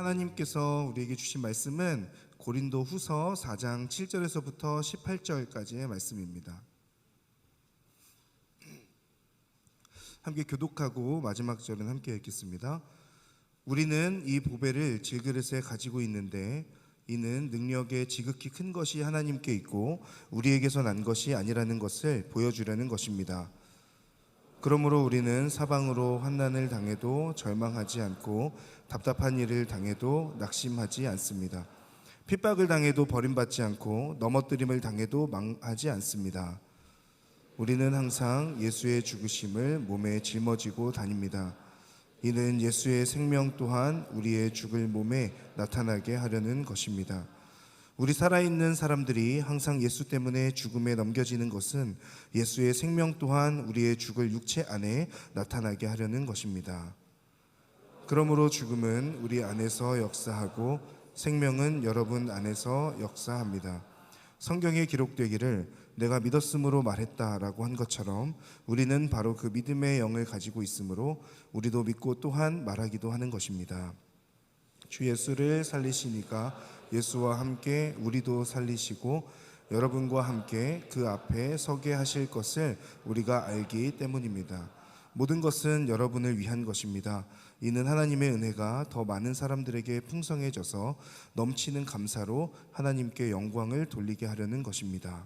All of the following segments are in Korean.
하나님께서 우리에게 주신 말씀은 고린도 후서 4장 7절에서부터 18절까지의 말씀입니다. 함께 교독하고 마지막 절은 함께 읽겠습니다. 우리는 이 보배를 질그릇에 가지고 있는데 이는 능력의 지극히 큰 것이 하나님께 있고 우리에게서 난 것이 아니라는 것을 보여주려는 것입니다. 그러므로 우리는 사방으로 환난을 당해도 절망하지 않고 답답한 일을 당해도 낙심하지 않습니다. 핍박을 당해도 버림받지 않고 넘어뜨림을 당해도 망하지 않습니다. 우리는 항상 예수의 죽으심을 몸에 짊어지고 다닙니다. 이는 예수의 생명 또한 우리의 죽을 몸에 나타나게 하려는 것입니다. 우리 살아있는 사람들이 항상 예수 때문에 죽음에 넘겨지는 것은 예수의 생명 또한 우리의 죽을 육체 안에 나타나게 하려는 것입니다. 그러므로 죽음은 우리 안에서 역사하고 생명은 여러분 안에서 역사합니다. 성경에 기록되기를 내가 믿었으므로 말했다라고 한 것처럼 우리는 바로 그 믿음의 영을 가지고 있으므로 우리도 믿고 또한 말하기도 하는 것입니다. 주 예수를 살리시니까 예수와 함께 우리도 살리시고 여러분과 함께 그 앞에 서게 하실 것을 우리가 알기 때문입니다. 모든 것은 여러분을 위한 것입니다. 이는 하나님의 은혜가 더 많은 사람들에게 풍성해져서 넘치는 감사로 하나님께 영광을 돌리게 하려는 것입니다.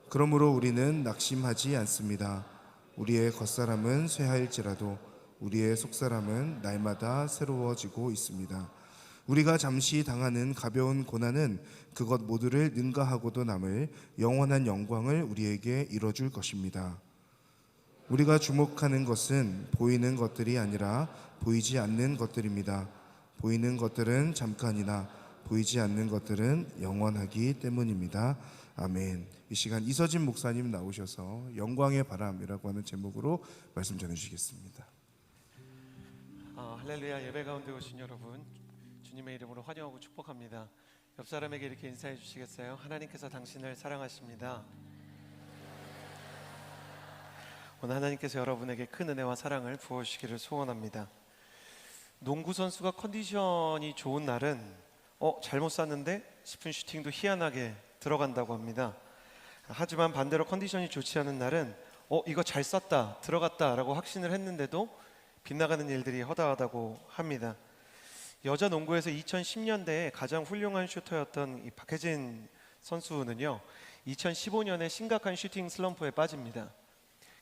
그러므로 우리는 낙심하지 않습니다. 우리의 겉사람은 쇠하일지라도 우리의 속사람은 날마다 새로워지고 있습니다. 우리가 잠시 당하는 가벼운 고난은 그것 모두를 능가하고도 남을 영원한 영광을 우리에게 이뤄줄 것입니다. 우리가 주목하는 것은 보이는 것들이 아니라 보이지 않는 것들입니다. 보이는 것들은 잠깐이나 보이지 않는 것들은 영원하기 때문입니다. 아멘. 이 시간 이서진 목사님 나오셔서 영광의 바람이라고 하는 제목으로 말씀 전해주시겠습니다. 할렐루야. 예배 가운데 오신 여러분 주님의 이름으로 환영하고 축복합니다. 옆 사람에게 이렇게 인사해 주시겠어요? 하나님께서 당신을 사랑하십니다. 오늘 하나님께서 여러분에게 큰 은혜와 사랑을 부어주시기를 소원합니다. 농구 선수가 컨디션이 좋은 날은 잘못 쐈는데 싶은 슈팅도 희한하게 들어간다고 합니다. 하지만 반대로 컨디션이 좋지 않은 날은 이거 잘 쐈다, 들어갔다 라고 확신을 했는데도 빗나가는 일들이 허다하다고 합니다. 여자 농구에서 2010년대에 가장 훌륭한 슈터였던 이 박혜진 선수는요 2015년에 심각한 슈팅 슬럼프에 빠집니다.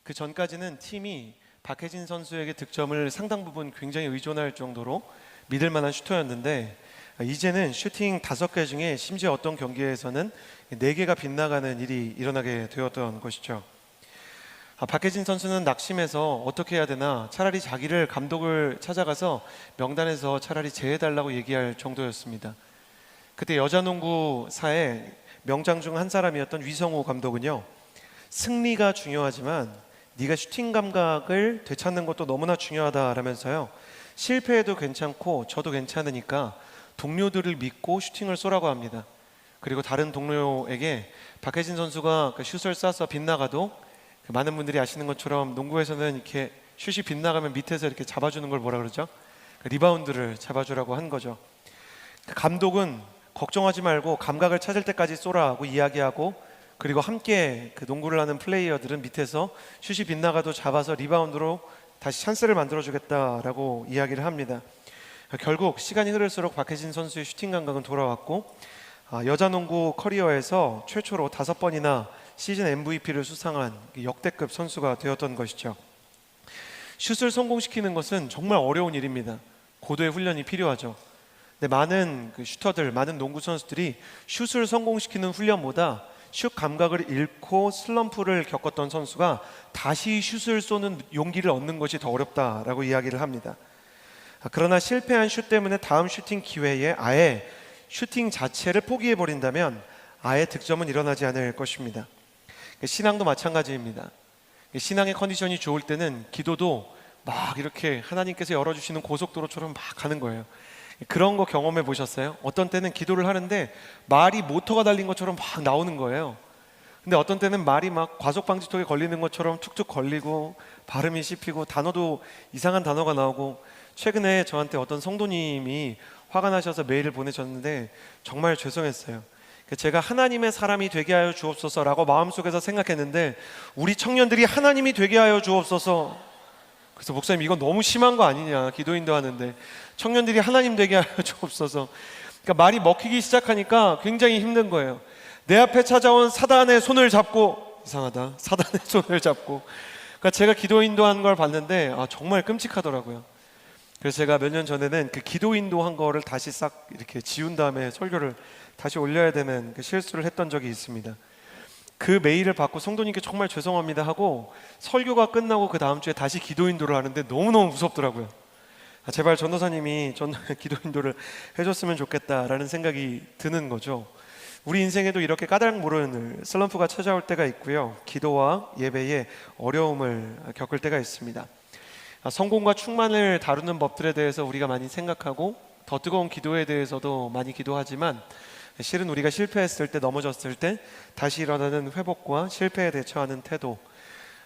그 전까지는 팀이 박혜진 선수에게 득점을 상당 부분 굉장히 의존할 정도로 믿을 만한 슈터였는데 이제는 슈팅 5개 중에 심지어 어떤 경기에서는 4개가 빗나가는 일이 일어나게 되었던 것이죠. 박혜진 선수는 낙심해서 어떻게 해야 되나 차라리 자기를 감독을 찾아가서 명단에서 차라리 제외해달라고 얘기할 정도였습니다. 그때 여자농구사의 명장 중 한 사람이었던 위성호 감독은요 승리가 중요하지만 네가 슈팅 감각을 되찾는 것도 너무나 중요하다라면서요 실패해도 괜찮고 져도 괜찮으니까 동료들을 믿고 슈팅을 쏘라고 합니다. 그리고 다른 동료에게 박혜진 선수가 그 슛을 쏴서 빗나가도 많은 분들이 아시는 것처럼 농구에서는 이렇게 슛이 빗나가면 밑에서 이렇게 잡아주는 걸 뭐라 그러죠? 리바운드를 잡아주라고 한 거죠. 감독은 걱정하지 말고 감각을 찾을 때까지 쏘라고 이야기하고 그리고 함께 그 농구를 하는 플레이어들은 밑에서 슛이 빗나가도 잡아서 리바운드로 다시 찬스를 만들어주겠다라고 이야기를 합니다. 결국 시간이 흐를수록 박혜진 선수의 슈팅 감각은 돌아왔고 여자농구 커리어에서 최초로 5번이나 시즌 MVP를 수상한 역대급 선수가 되었던 것이죠. 슛을 성공시키는 것은 정말 어려운 일입니다. 고도의 훈련이 필요하죠. 근데 많은 슈터들, 많은 농구 선수들이 슛을 성공시키는 훈련보다 슛 감각을 잃고 슬럼프를 겪었던 선수가 다시 슛을 쏘는 용기를 얻는 것이 더 어렵다라고 이야기를 합니다. 그러나 실패한 슛 때문에 다음 슈팅 기회에 아예 슈팅 자체를 포기해버린다면 아예 득점은 일어나지 않을 것입니다. 신앙도 마찬가지입니다. 신앙의 컨디션이 좋을 때는 기도도 막 이렇게 하나님께서 열어주시는 고속도로처럼 막 가는 거예요. 그런 거 경험해 보셨어요? 어떤 때는 기도를 하는데 말이 모터가 달린 것처럼 막 나오는 거예요. 근데 어떤 때는 말이 막 과속방지턱에 걸리는 것처럼 툭툭 걸리고 발음이 씹히고 단어도 이상한 단어가 나오고 최근에 저한테 어떤 성도님이 화가 나셔서 메일을 보내셨는데 정말 죄송했어요. 제가 하나님의 사람이 되게 하여 주옵소서라고 마음속에서 생각했는데 우리 청년들이 하나님이 되게 하여 주옵소서. 그래서 목사님 이건 너무 심한 거 아니냐, 기도인도 하는데 청년들이 하나님 되게 하여 주옵소서. 그러니까 말이 먹히기 시작하니까 굉장히 힘든 거예요. 내 앞에 찾아온 사단의 손을 잡고, 이상하다, 사단의 손을 잡고. 그러니까 제가 기도 인도한 걸 봤는데 정말 끔찍하더라고요. 그래서 제가 몇 년 전에는 그 기도 인도한 거를 다시 싹 이렇게 지운 다음에 설교를 다시 올려야 되는 그 실수를 했던 적이 있습니다. 그 메일을 받고 성도님께 정말 죄송합니다 하고 설교가 끝나고 그 다음 주에 다시 기도 인도를 하는데 너무너무 무섭더라고요. 제발 전도사님이 기도 인도를 해줬으면 좋겠다라는 생각이 드는 거죠. 우리 인생에도 이렇게 까닭 모르는 슬럼프가 찾아올 때가 있고요. 기도와 예배에 어려움을 겪을 때가 있습니다. 성공과 충만을 다루는 법들에 대해서 우리가 많이 생각하고 더 뜨거운 기도에 대해서도 많이 기도하지만 실은 우리가 실패했을 때, 넘어졌을 때 다시 일어나는 회복과 실패에 대처하는 태도,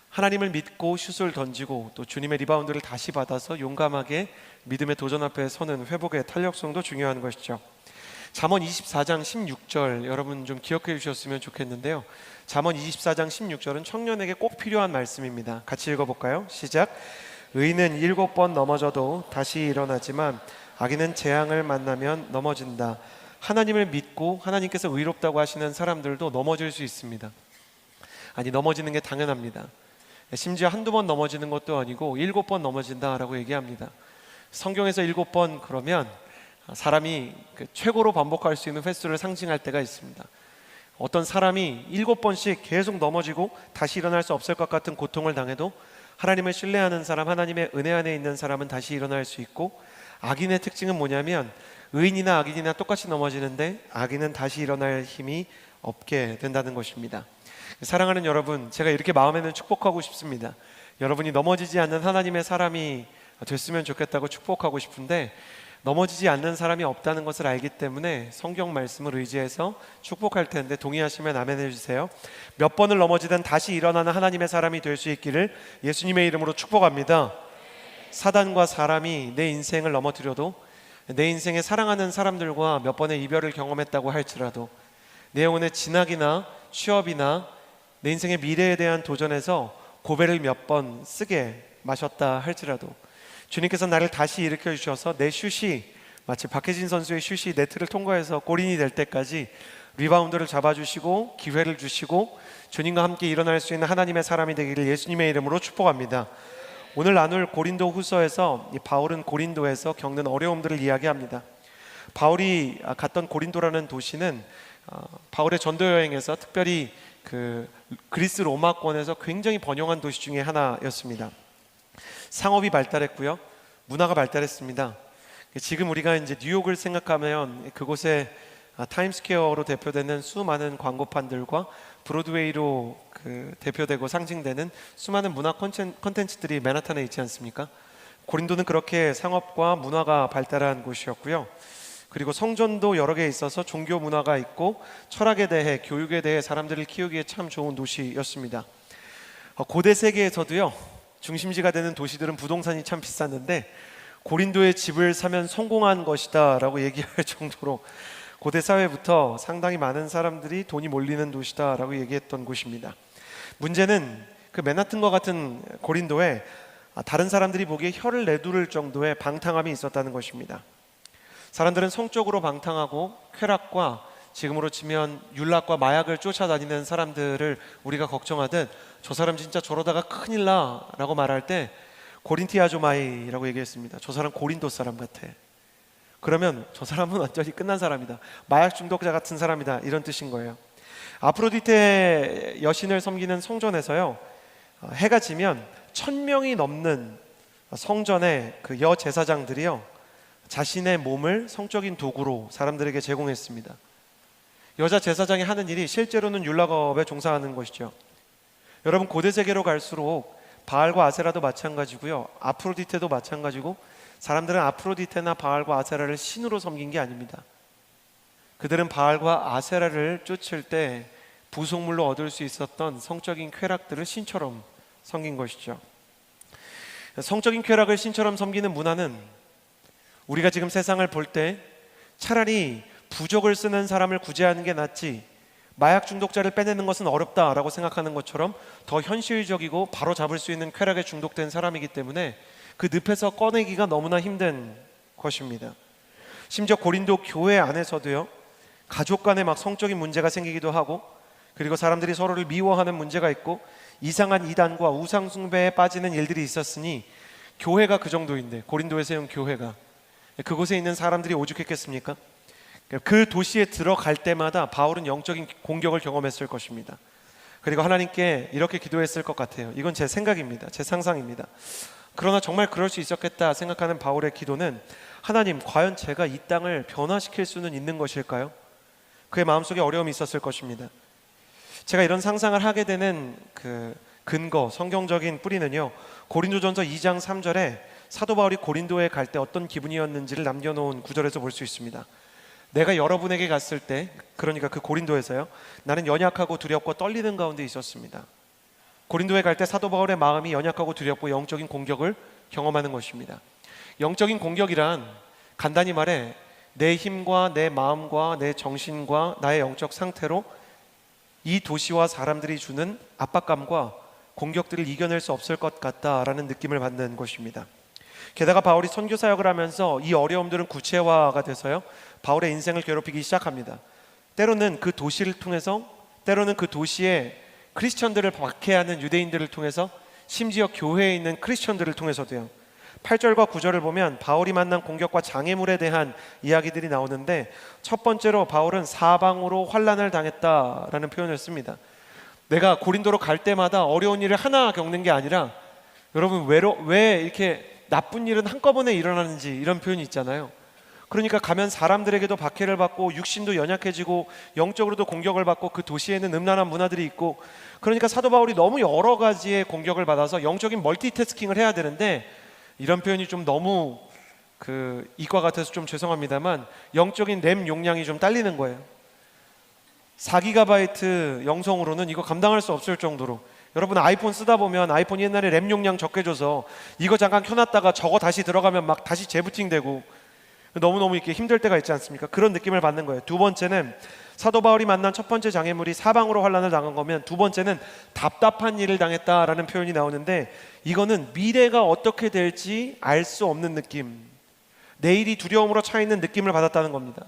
하나님을 믿고 슛을 던지고 또 주님의 리바운드를 다시 받아서 용감하게 믿음의 도전 앞에 서는 회복의 탄력성도 중요한 것이죠. 잠언 24장 16절 여러분 좀 기억해 주셨으면 좋겠는데요. 잠언 24장 16절은 청년에게 꼭 필요한 말씀입니다. 같이 읽어볼까요? 시작. 의인은 7번 넘어져도 다시 일어나지만 악인은 재앙을 만나면 넘어진다. 하나님을 믿고 하나님께서 의롭다고 하시는 사람들도 넘어질 수 있습니다. 아니, 넘어지는 게 당연합니다. 심지어 한두 번 넘어지는 것도 아니고 7번 넘어진다라고 얘기합니다. 성경에서 7번 그러면 사람이 최고로 반복할 수 있는 횟수를 상징할 때가 있습니다. 어떤 사람이 7번씩 계속 넘어지고 다시 일어날 수 없을 것 같은 고통을 당해도 하나님을 신뢰하는 사람, 하나님의 은혜 안에 있는 사람은 다시 일어날 수 있고, 악인의 특징은 뭐냐면 의인이나 악인이나 똑같이 넘어지는데 악인은 다시 일어날 힘이 없게 된다는 것입니다. 사랑하는 여러분, 제가 이렇게 마음에는 축복하고 싶습니다. 여러분이 넘어지지 않는 하나님의 사람이 됐으면 좋겠다고 축복하고 싶은데 넘어지지 않는 사람이 없다는 것을 알기 때문에 성경 말씀을 의지해서 축복할 텐데 동의하시면 아멘 해주세요. 몇 번을 넘어지든 다시 일어나는 하나님의 사람이 될 수 있기를 예수님의 이름으로 축복합니다. 사단과 사람이 내 인생을 넘어뜨려도, 내 인생에 사랑하는 사람들과 몇 번의 이별을 경험했다고 할지라도, 내 영혼의 진학이나 취업이나 내 인생의 미래에 대한 도전에서 고배를 몇 번 쓰게 마셨다 할지라도 주님께서 나를 다시 일으켜 주셔서 내 슛이 마치 박혜진 선수의 슛이 네트를 통과해서 골인이 될 때까지 리바운드를 잡아주시고 기회를 주시고 주님과 함께 일어날 수 있는 하나님의 사람이 되기를 예수님의 이름으로 축복합니다. 오늘 나눌 고린도 후서에서 바울은 고린도에서 겪는 어려움들을 이야기합니다. 바울이 갔던 고린도라는 도시는 바울의 전도 여행에서 특별히 그 그리스 로마권에서 굉장히 번영한 도시 중에 하나였습니다. 상업이 발달했고요, 문화가 발달했습니다. 지금 우리가 이제 뉴욕을 생각하면 그곳에 타임스퀘어로 대표되는 수많은 광고판들과 브로드웨이로 대표되고 상징되는 수많은 문화 콘텐츠들이 맨하탄에 있지 않습니까? 고린도는 그렇게 상업과 문화가 발달한 곳이었고요. 그리고 성전도 여러 개 있어서 종교 문화가 있고 철학에 대해, 교육에 대해 사람들을 키우기에 참 좋은 도시였습니다. 고대 세계에서도요, 중심지가 되는 도시들은 부동산이 참 비쌌는데 고린도의 집을 사면 성공한 것이다 라고 얘기할 정도로 고대 사회부터 상당히 많은 사람들이 돈이 몰리는 도시다 라고 얘기했던 곳입니다. 문제는 그 맨하튼과 같은 고린도에 다른 사람들이 보기에 혀를 내두를 정도의 방탕함이 있었다는 것입니다. 사람들은 성적으로 방탕하고 쾌락과, 지금으로 치면 율락과 마약을 쫓아다니는 사람들을 우리가 걱정하듯 저 사람 진짜 저러다가 큰일 나 라고 말할 때 고린티 아조마이라고 얘기했습니다. 저 사람 고린도 사람 같아. 그러면 저 사람은 완전히 끝난 사람이다, 마약 중독자 같은 사람이다, 이런 뜻인 거예요. 아프로디테 여신을 섬기는 성전에서요, 해가 지면 1000명이 넘는 성전의 그 여제사장들이요, 자신의 몸을 성적인 도구로 사람들에게 제공했습니다. 여자 제사장이 하는 일이 실제로는 율락업에 종사하는 것이죠. 여러분, 고대 세계로 갈수록 바알과 아세라도 마찬가지고요, 아프로디테도 마찬가지고, 사람들은 아프로디테나 바알과 아세라를 신으로 섬긴 게 아닙니다. 그들은 바알과 아세라를 쫓을 때 부속물로 얻을 수 있었던 성적인 쾌락들을 신처럼 섬긴 것이죠. 성적인 쾌락을 신처럼 섬기는 문화는 우리가 지금 세상을 볼 때 차라리 부적을 쓰는 사람을 구제하는 게 낫지 마약 중독자를 빼내는 것은 어렵다라고 생각하는 것처럼 더 현실적이고 바로 잡을 수 있는 쾌락에 중독된 사람이기 때문에 그 늪에서 꺼내기가 너무나 힘든 것입니다. 심지어 고린도 교회 안에서도요, 가족 간에 막 성적인 문제가 생기기도 하고, 그리고 사람들이 서로를 미워하는 문제가 있고, 이상한 이단과 우상 숭배에 빠지는 일들이 있었으니 교회가 그 정도인데, 고린도에 세운 교회가 그곳에 있는 사람들이 오죽했겠습니까? 그 도시에 들어갈 때마다 바울은 영적인 공격을 경험했을 것입니다. 그리고 하나님께 이렇게 기도했을 것 같아요. 이건 제 생각입니다. 제 상상입니다. 그러나 정말 그럴 수 있었겠다 생각하는 바울의 기도는, 하나님, 과연 제가 이 땅을 변화시킬 수는 있는 것일까요? 그의 마음속에 어려움이 있었을 것입니다. 제가 이런 상상을 하게 되는 그 근거, 성경적인 뿌리는요, 고린도전서 2장 3절에 사도 바울이 고린도에 갈 때 어떤 기분이었는지를 남겨놓은 구절에서 볼 수 있습니다. 내가 여러분에게 갔을 때, 그러니까 그 고린도에서요, 나는 연약하고 두렵고 떨리는 가운데 있었습니다. 고린도에 갈 때 사도 바울의 마음이 연약하고 두렵고 영적인 공격을 경험하는 것입니다. 영적인 공격이란 간단히 말해 내 힘과 내 마음과 내 정신과 나의 영적 상태로 이 도시와 사람들이 주는 압박감과 공격들을 이겨낼 수 없을 것 같다라는 느낌을 받는 것입니다. 게다가 바울이 선교 사역을 하면서 이 어려움들은 구체화가 돼서요, 바울의 인생을 괴롭히기 시작합니다. 때로는 그 도시를 통해서, 때로는 그 도시에 크리스천들을 박해하는 유대인들을 통해서, 심지어 교회에 있는 크리스천들을 통해서도요. 8절과 9절을 보면 바울이 만난 공격과 장애물에 대한 이야기들이 나오는데, 첫 번째로 바울은 사방으로 환난을 당했다라는 표현을 씁니다. 내가 고린도로 갈 때마다 어려운 일을 하나 겪는 게 아니라, 여러분 왜 이렇게 나쁜 일은 한꺼번에 일어나는지 이런 표현이 있잖아요. 그러니까 가면 사람들에게도 박해를 받고 육신도 연약해지고 영적으로도 공격을 받고 그 도시에는 음란한 문화들이 있고, 그러니까 사도 바울이 너무 여러 가지의 공격을 받아서 영적인 멀티태스킹을 해야 되는데, 이런 표현이 좀 너무 이과 같아서 좀 죄송합니다만 영적인 램 용량이 좀 딸리는 거예요. 4GB 영성으로는 이거 감당할 수 없을 정도로, 여러분 아이폰 쓰다 보면 아이폰 옛날에 램 용량 적게 줘서 이거 잠깐 켜놨다가 저거 다시 들어가면 막 다시 재부팅되고 너무너무 이렇게 힘들 때가 있지 않습니까? 그런 느낌을 받는 거예요. 두 번째는 사도 바울이 만난 첫 번째 장애물이 사방으로 환난을 당한 거면, 두 번째는 답답한 일을 당했다라는 표현이 나오는데, 이거는 미래가 어떻게 될지 알 수 없는 느낌, 내일이 두려움으로 차 있는 느낌을 받았다는 겁니다.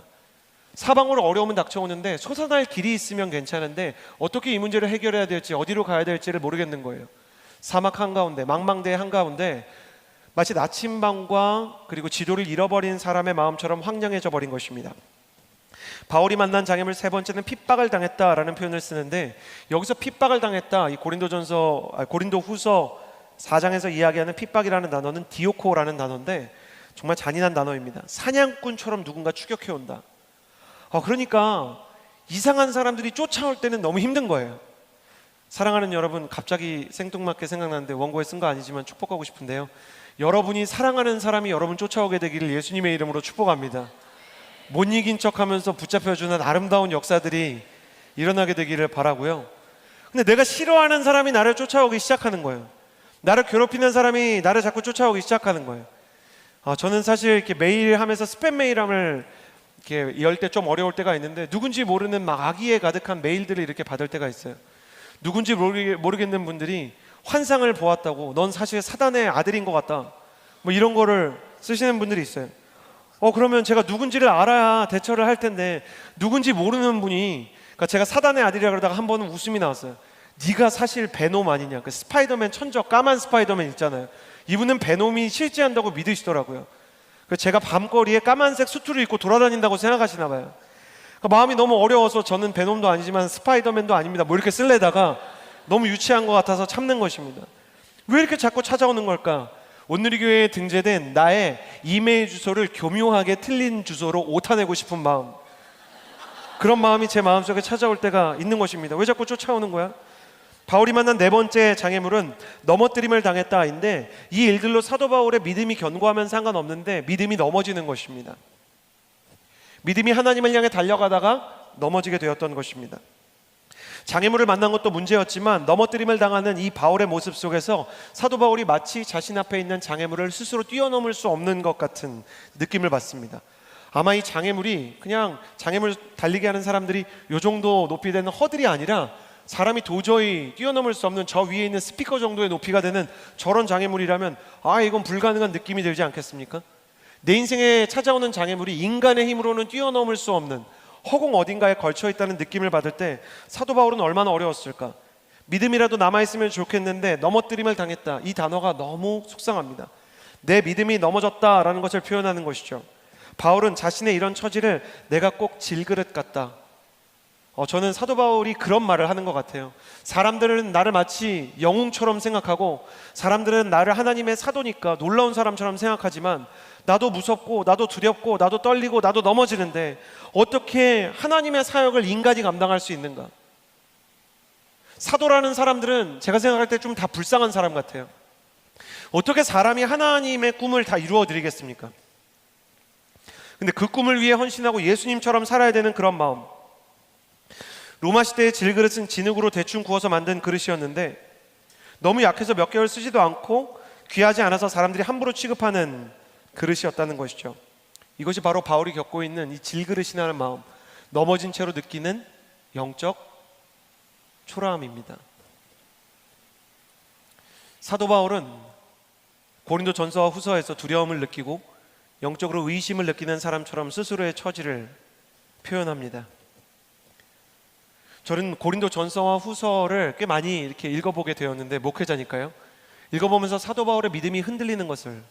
사방으로 어려움은 닥쳐오는데 솟아날 길이 있으면 괜찮은데 어떻게 이 문제를 해결해야 될지, 어디로 가야 될지를 모르겠는 거예요. 사막 한가운데, 망망대해 한가운데 마치 나침반과 그리고 지도를 잃어버린 사람의 마음처럼 황량해져 버린 것입니다. 바울이 만난 장애물 세 번째는 핍박을 당했다라는 표현을 쓰는데, 여기서 핍박을 당했다, 이 고린도 후서 4장에서 이야기하는 핍박이라는 단어는 디오코라는 단어인데 정말 잔인한 단어입니다. 사냥꾼처럼 누군가 추격해온다. 그러니까 이상한 사람들이 쫓아올 때는 너무 힘든 거예요. 사랑하는 여러분, 갑자기 생뚱맞게 생각나는데 원고에 쓴 거 아니지만 축복하고 싶은데요, 여러분이 사랑하는 사람이 여러분 쫓아오게 되기를 예수님의 이름으로 축복합니다. 못 이긴 척하면서 붙잡혀주는 아름다운 역사들이 일어나게 되기를 바라고요. 근데 내가 싫어하는 사람이 나를 쫓아오기 시작하는 거예요. 나를 괴롭히는 사람이 나를 자꾸 쫓아오기 시작하는 거예요. 저는 사실 이렇게 메일 하면서 스팸 메일함을 이렇게 열 때 좀 어려울 때가 있는데, 누군지 모르는 막 악의에 가득한 메일들을 이렇게 받을 때가 있어요. 누군지 모르겠는 분들이 환상을 보았다고, 넌 사실 사단의 아들인 것 같다, 뭐 이런 거를 쓰시는 분들이 있어요. 그러면 제가 누군지를 알아야 대처를 할 텐데, 누군지 모르는 분이, 그러니까 제가 사단의 아들이라 그러다가 한 번은 웃음이 나왔어요. 네가 사실 베놈 아니냐, 그 스파이더맨 천적 까만 스파이더맨 있잖아요. 이분은 베놈이 실제한다고 믿으시더라고요. 제가 밤거리에 까만색 수트를 입고 돌아다닌다고 생각하시나 봐요. 그러니까 마음이 너무 어려워서 저는 베놈도 아니지만 스파이더맨도 아닙니다, 뭐 이렇게 쓸래다가 너무 유치한 것 같아서 참는 것입니다. 왜 이렇게 자꾸 찾아오는 걸까? 온누리교회에 등재된 나의 이메일 주소를 교묘하게 틀린 주소로 오타내고 싶은 마음, 그런 마음이 제 마음속에 찾아올 때가 있는 것입니다. 왜 자꾸 쫓아오는 거야? 바울이 만난 네 번째 장애물은 넘어뜨림을 당했다인데, 이 일들로 사도 바울의 믿음이 견고하면 상관없는데 믿음이 넘어지는 것입니다. 믿음이 하나님을 향해 달려가다가 넘어지게 되었던 것입니다. 장애물을 만난 것도 문제였지만 넘어뜨림을 당하는 이 바울의 모습 속에서 사도 바울이 마치 자신 앞에 있는 장애물을 스스로 뛰어넘을 수 없는 것 같은 느낌을 받습니다. 아마 이 장애물이 그냥 장애물 달리게 하는 사람들이 요 정도 높이 되는 허들이 아니라 사람이 도저히 뛰어넘을 수 없는 저 위에 있는 스피커 정도의 높이가 되는 저런 장애물이라면 이건 불가능한 느낌이 들지 않겠습니까? 내 인생에 찾아오는 장애물이 인간의 힘으로는 뛰어넘을 수 없는 허공 어딘가에 걸쳐 있다는 느낌을 받을 때 사도 바울은 얼마나 어려웠을까? 믿음이라도 남아있으면 좋겠는데 넘어뜨림을 당했다. 이 단어가 너무 속상합니다. 내 믿음이 넘어졌다라는 것을 표현하는 것이죠. 바울은 자신의 이런 처지를 내가 꼭 질그릇 같다. 저는 사도 바울이 그런 말을 하는 것 같아요. 사람들은 나를 마치 영웅처럼 생각하고 사람들은 나를 하나님의 사도니까 놀라운 사람처럼 생각하지만 나도 무섭고 나도 두렵고 나도 떨리고 나도 넘어지는데 어떻게 하나님의 사역을 인간이 감당할 수 있는가? 사도라는 사람들은 제가 생각할 때 좀 다 불쌍한 사람 같아요. 어떻게 사람이 하나님의 꿈을 다 이루어 드리겠습니까? 근데 그 꿈을 위해 헌신하고 예수님처럼 살아야 되는 그런 마음. 로마 시대의 질그릇은 진흙으로 대충 구워서 만든 그릇이었는데 너무 약해서 몇 개월 쓰지도 않고 귀하지 않아서 사람들이 함부로 취급하는 그릇이었다는 것이죠. 이것이 바로 바울이 겪고 있는 이 질그릇이라는 마음, 넘어진 채로 느끼는 영적 초라함입니다. 사도 바울은 고린도 전서와 후서에서 두려움을 느끼고 영적으로 의심을 느끼는 사람처럼 스스로의 처지를 표현합니다. 저는 고린도 전서와 후서를 꽤 많이 이렇게 읽어보게 되었는데 목회자니까요. 읽어보면서 사도 바울의 믿음이 흔들리는 것을,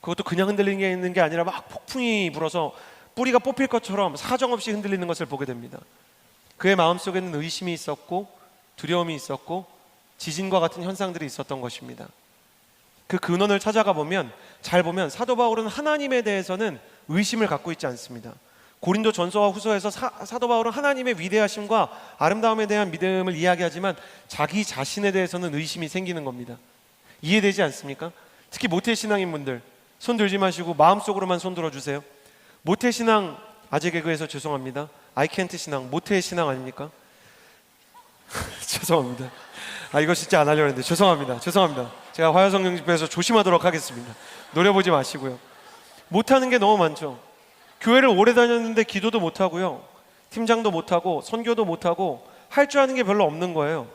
그것도 그냥 흔들리는 게 아니라 막 폭풍이 불어서 뿌리가 뽑힐 것처럼 사정없이 흔들리는 것을 보게 됩니다. 그의 마음속에는 의심이 있었고 두려움이 있었고 지진과 같은 현상들이 있었던 것입니다. 그 근원을 찾아가 보면, 잘 보면 사도 바울은 하나님에 대해서는 의심을 갖고 있지 않습니다. 고린도 전서와 후서에서 사도 바울은 하나님의 위대하심과 아름다움에 대한 믿음을 이야기하지만 자기 자신에 대해서는 의심이 생기는 겁니다. 이해되지 않습니까? 특히 모태신앙인 분들 손 들지 마시고 마음속으로만 손 들어주세요. 모태신앙, 아재 개그에서 죄송합니다. 아이캔트 신앙, 모태신앙 아닙니까? 죄송합니다. 이거 진짜 안 하려고 했는데 죄송합니다. 제가 화요성령 집회에서 조심하도록 하겠습니다. 노려보지 마시고요. 못하는 게 너무 많죠. 교회를 오래 다녔는데 기도도 못하고요, 팀장도 못하고 선교도 못하고 할 줄 아는 게 별로 없는 거예요.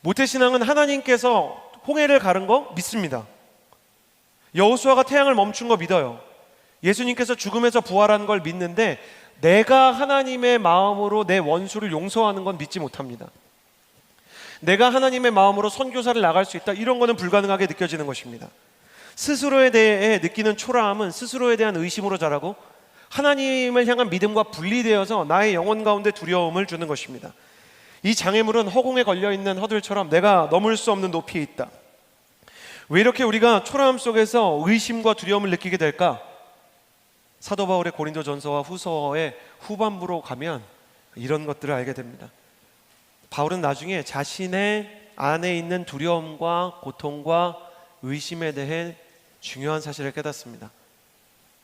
모태신앙은 하나님께서 홍해를 가른 거 믿습니다. 여호수아가 태양을 멈춘 거 믿어요. 예수님께서 죽음에서 부활한 걸 믿는데 내가 하나님의 마음으로 내 원수를 용서하는 건 믿지 못합니다. 내가 하나님의 마음으로 선교사를 나갈 수 있다, 이런 거는 불가능하게 느껴지는 것입니다. 스스로에 대해 느끼는 초라함은 스스로에 대한 의심으로 자라고 하나님을 향한 믿음과 분리되어서 나의 영혼 가운데 두려움을 주는 것입니다. 이 장애물은 허공에 걸려있는 허들처럼 내가 넘을 수 없는 높이에 있다. 왜 이렇게 우리가 초라함 속에서 의심과 두려움을 느끼게 될까? 사도 바울의 고린도 전서와 후서의 후반부로 가면 이런 것들을 알게 됩니다. 바울은 나중에 자신의 안에 있는 두려움과 고통과 의심에 대해 중요한 사실을 깨닫습니다.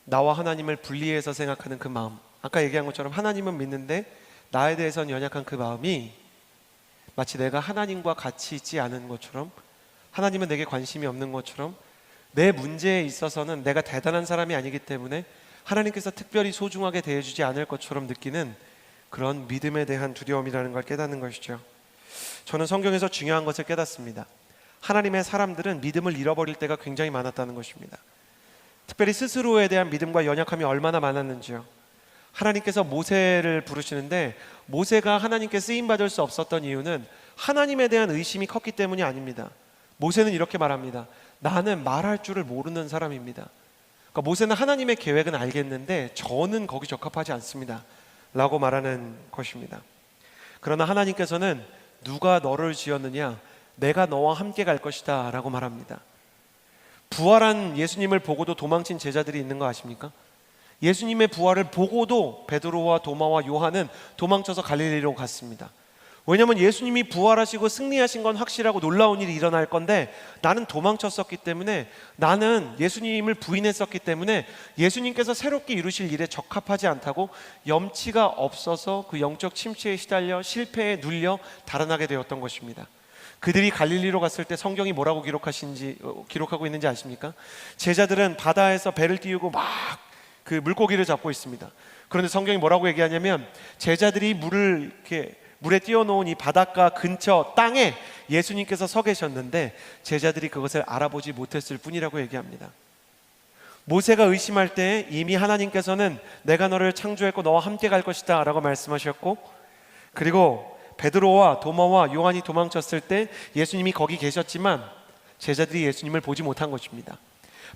나와 하나님을 분리해서 생각하는 그 마음, 아까 얘기한 것처럼 하나님은 믿는데 나에 대해서는 연약한 그 마음이 마치 내가 하나님과 같이 있지 않은 것처럼, 하나님은 내게 관심이 없는 것처럼, 내 문제에 있어서는 내가 대단한 사람이 아니기 때문에 하나님께서 특별히 소중하게 대해주지 않을 것처럼 느끼는 그런 믿음에 대한 두려움이라는 걸 깨닫는 것이죠. 저는 성경에서 중요한 것을 깨닫습니다. 하나님의 사람들은 믿음을 잃어버릴 때가 굉장히 많았다는 것입니다. 특별히 스스로에 대한 믿음과 연약함이 얼마나 많았는지요. 하나님께서 모세를 부르시는데 모세가 하나님께 쓰임받을 수 없었던 이유는 하나님에 대한 의심이 컸기 때문이 아닙니다. 모세는 이렇게 말합니다. 나는 말할 줄을 모르는 사람입니다. 그러니까 모세는 하나님의 계획은 알겠는데 저는 거기 적합하지 않습니다 라고 말하는 것입니다. 그러나 하나님께서는 누가 너를 지었느냐, 내가 너와 함께 갈 것이다 라고 말합니다. 부활한 예수님을 보고도 도망친 제자들이 있는 거 아십니까? 예수님의 부활을 보고도 베드로와 도마와 요한은 도망쳐서 갈릴리로 갔습니다. 왜냐하면 예수님이 부활하시고 승리하신 건 확실하고 놀라운 일이 일어날 건데 나는 도망쳤었기 때문에, 나는 예수님을 부인했었기 때문에 예수님께서 새롭게 이루실 일에 적합하지 않다고 염치가 없어서 그 영적 침체에 시달려 실패에 눌려 달아나게 되었던 것입니다. 그들이 갈릴리로 갔을 때 성경이 뭐라고 기록하고 있는지 아십니까? 제자들은 바다에서 배를 띄우고 막 그 물고기를 잡고 있습니다. 그런데 성경이 뭐라고 얘기하냐면, 제자들이 물에 띄워놓은 이 바닷가 근처 땅에 예수님께서 서 계셨는데 제자들이 그것을 알아보지 못했을 뿐이라고 얘기합니다. 모세가 의심할 때 이미 하나님께서는 내가 너를 창조했고 너와 함께 갈 것이다 라고 말씀하셨고, 그리고 베드로와 도마와 요한이 도망쳤을 때 예수님이 거기 계셨지만 제자들이 예수님을 보지 못한 것입니다.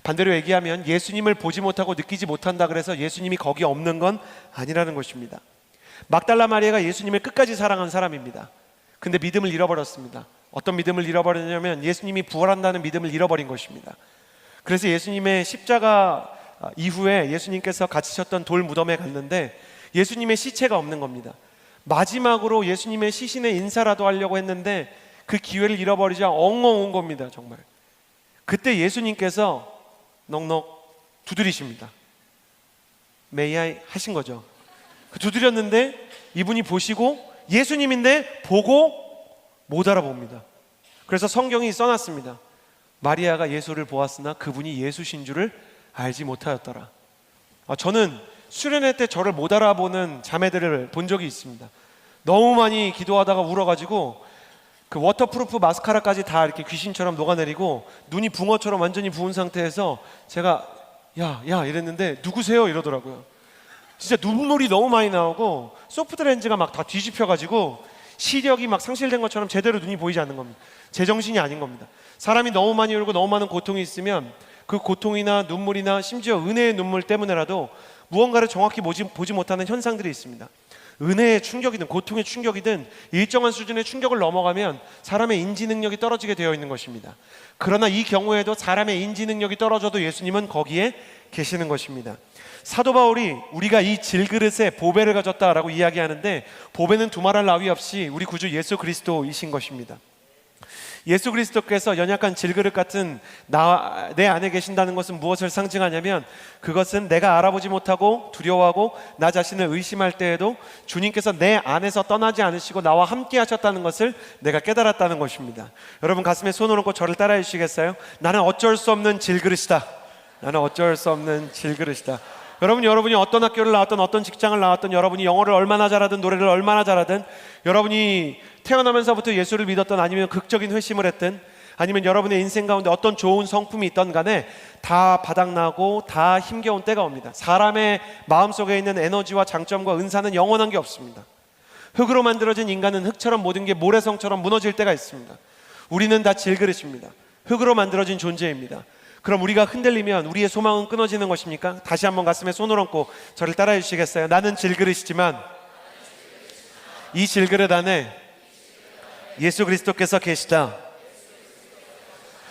반대로 얘기하면 예수님을 보지 못하고 느끼지 못한다 그래서 예수님이 거기 없는 건 아니라는 것입니다. 막달라 마리아가 예수님을 끝까지 사랑한 사람입니다. 근데 믿음을 잃어버렸습니다. 어떤 믿음을 잃어버렸냐면 예수님이 부활한다는 믿음을 잃어버린 것입니다. 그래서 예수님의 십자가 이후에 예수님께서 갇히셨던 돌 무덤에 갔는데 예수님의 시체가 없는 겁니다. 마지막으로 예수님의 시신의 인사라도 하려고 했는데 그 기회를 잃어버리자 엉엉 운 겁니다. 정말. 그때 예수님께서 넉넉 두드리십니다. May I 하신 거죠. 두드렸는데 이분이 보시고, 예수님인데 보고 못 알아봅니다. 그래서 성경이 써놨습니다. 마리아가 예수를 보았으나 그분이 예수신 줄을 알지 못하였더라. 저는 수련회 때 저를 못 알아보는 자매들을 본 적이 있습니다. 너무 많이 기도하다가 울어가지고 그 워터프루프 마스카라까지 다 이렇게 귀신처럼 녹아내리고 눈이 붕어처럼 완전히 부은 상태에서 제가 야 이랬는데 누구세요? 이러더라고요. 진짜 눈물이 너무 많이 나오고 소프트렌즈가 막 다 뒤집혀가지고 시력이 막 상실된 것처럼 제대로 눈이 보이지 않는 겁니다. 제정신이 아닌 겁니다. 사람이 너무 많이 울고 너무 많은 고통이 있으면 그 고통이나 눈물이나 심지어 은혜의 눈물 때문에라도 무언가를 정확히 보지 못하는 현상들이 있습니다. 은혜의 충격이든 고통의 충격이든 일정한 수준의 충격을 넘어가면 사람의 인지 능력이 떨어지게 되어 있는 것입니다. 그러나 이 경우에도 사람의 인지 능력이 떨어져도 예수님은 거기에 계시는 것입니다. 사도 바울이 우리가 이 질그릇에 보배를 가졌다라고 이야기하는데, 보배는 두말할 나위 없이 우리 구주 예수 그리스도이신 것입니다. 예수 그리스도께서 연약한 질그릇 같은 내 안에 계신다는 것은 무엇을 상징하냐면, 그것은 내가 알아보지 못하고 두려워하고 나 자신을 의심할 때에도 주님께서 내 안에서 떠나지 않으시고 나와 함께 하셨다는 것을 내가 깨달았다는 것입니다. 여러분 가슴에 손을 얹고 저를 따라해 주시겠어요? 나는 어쩔 수 없는 질그릇이다. 나는 어쩔 수 없는 질그릇이다. 여러분이 어떤 학교를 나왔든 어떤 직장을 나왔든, 여러분이 영어를 얼마나 잘하든 노래를 얼마나 잘하든, 여러분이 태어나면서부터 예수를 믿었든 아니면 극적인 회심을 했든, 아니면 여러분의 인생 가운데 어떤 좋은 성품이 있던 간에 다 바닥나고 다 힘겨운 때가 옵니다. 사람의 마음속에 있는 에너지와 장점과 은사는 영원한 게 없습니다. 흙으로 만들어진 인간은 흙처럼 모든 게 모래성처럼 무너질 때가 있습니다. 우리는 다 질그릇입니다. 흙으로 만들어진 존재입니다. 그럼 우리가 흔들리면 우리의 소망은 끊어지는 것입니까? 다시 한번 가슴에 손을 얹고 저를 따라해 주시겠어요? 나는 질그릇이지만 이 질그릇 안에 예수 그리스도께서 계시다.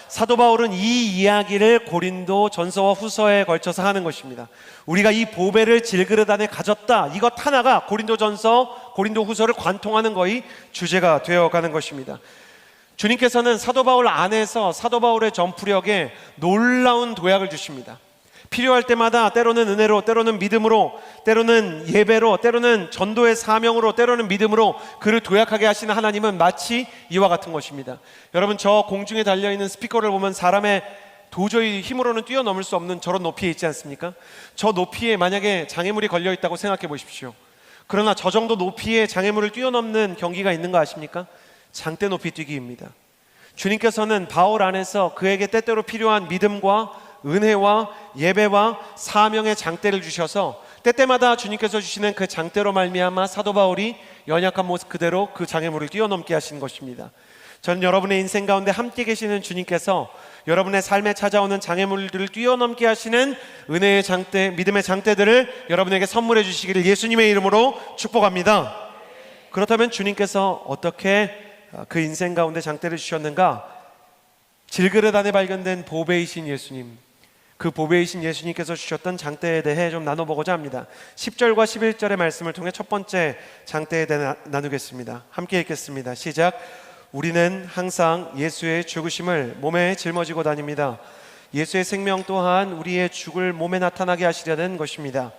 사도 바울은 이 이야기를 고린도 전서와 후서에 걸쳐서 하는 것입니다. 우리가 이 보배를 질그릇 안에 가졌다, 이것 하나가 고린도 전서, 고린도 후서를 관통하는 거의 주제가 되어가는 것입니다. 주님께서는 사도 바울 안에서 사도 바울의 전투력에 놀라운 도약을 주십니다. 필요할 때마다 때로는 은혜로, 때로는 믿음으로, 때로는 예배로, 때로는 전도의 사명으로, 때로는 믿음으로 그를 도약하게 하시는 하나님은 마치 이와 같은 것입니다. 여러분, 저 공중에 달려있는 스피커를 보면 사람의 도저히 힘으로는 뛰어넘을 수 없는 저런 높이에 있지 않습니까? 저 높이에 만약에 장애물이 걸려있다고 생각해 보십시오. 그러나 저 정도 높이에 장애물을 뛰어넘는 경기가 있는 거 아십니까? 장대 높이 뛰기입니다. 주님께서는 바울 안에서 그에게 때때로 필요한 믿음과 은혜와 예배와 사명의 장대를 주셔서 때때마다 주님께서 주시는 그 장대로 말미암아 사도 바울이 연약한 모습 그대로 그 장애물을 뛰어넘게 하신 것입니다. 저는 여러분의 인생 가운데 함께 계시는 주님께서 여러분의 삶에 찾아오는 장애물들을 뛰어넘게 하시는 은혜의 장대, 믿음의 장대들을 여러분에게 선물해 주시기를 예수님의 이름으로 축복합니다. 그렇다면 주님께서 어떻게 그 인생 가운데 장대를 주셨는가? 질그릇 안에 발견된 보배이신 예수님, 그 보배이신 예수님께서 주셨던 장대에 대해 좀 나눠보고자 합니다. 10절과 11절의 말씀을 통해 첫 번째 장대에 대해 나누겠습니다. 함께 읽겠습니다. 시작. 우리는 항상 예수의 죽으심을 몸에 짊어지고 다닙니다. 예수의 생명 또한 우리의 죽을 몸에 나타나게 하시려는 것입니다.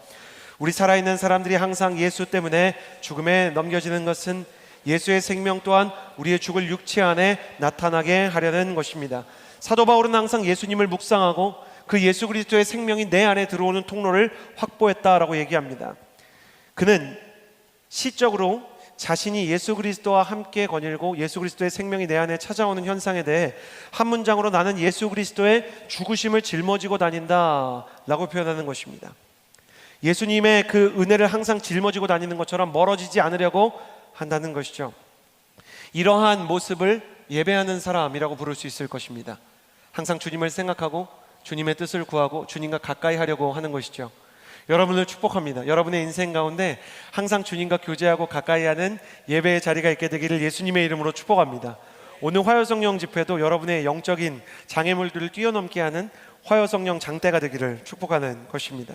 우리 살아있는 사람들이 항상 예수 때문에 죽음에 넘겨지는 것은 예수의 생명 또한 우리의 죽을 육체 안에 나타나게 하려는 것입니다. 사도 바울은 항상 예수님을 묵상하고 그 예수 그리스도의 생명이 내 안에 들어오는 통로를 확보했다라고 얘기합니다. 그는 시적으로 자신이 예수 그리스도와 함께 거닐고 예수 그리스도의 생명이 내 안에 찾아오는 현상에 대해 한 문장으로 나는 예수 그리스도의 죽으심을 짊어지고 다닌다라고 표현하는 것입니다. 예수님의 그 은혜를 항상 짊어지고 다니는 것처럼 멀어지지 않으려고 한다는 것이죠. 이러한 모습을 예배하는 사람이라고 부를 수 있을 것입니다. 항상 주님을 생각하고 주님의 뜻을 구하고 주님과 가까이 하려고 하는 것이죠. 여러분을 축복합니다. 여러분의 인생 가운데 항상 주님과 교제하고 가까이 하는 예배의 자리가 있게 되기를 예수님의 이름으로 축복합니다. 오늘 화요성령 집회도 여러분의 영적인 장애물들을 뛰어넘게 하는 화요성령 장대가 되기를 축복하는 것입니다.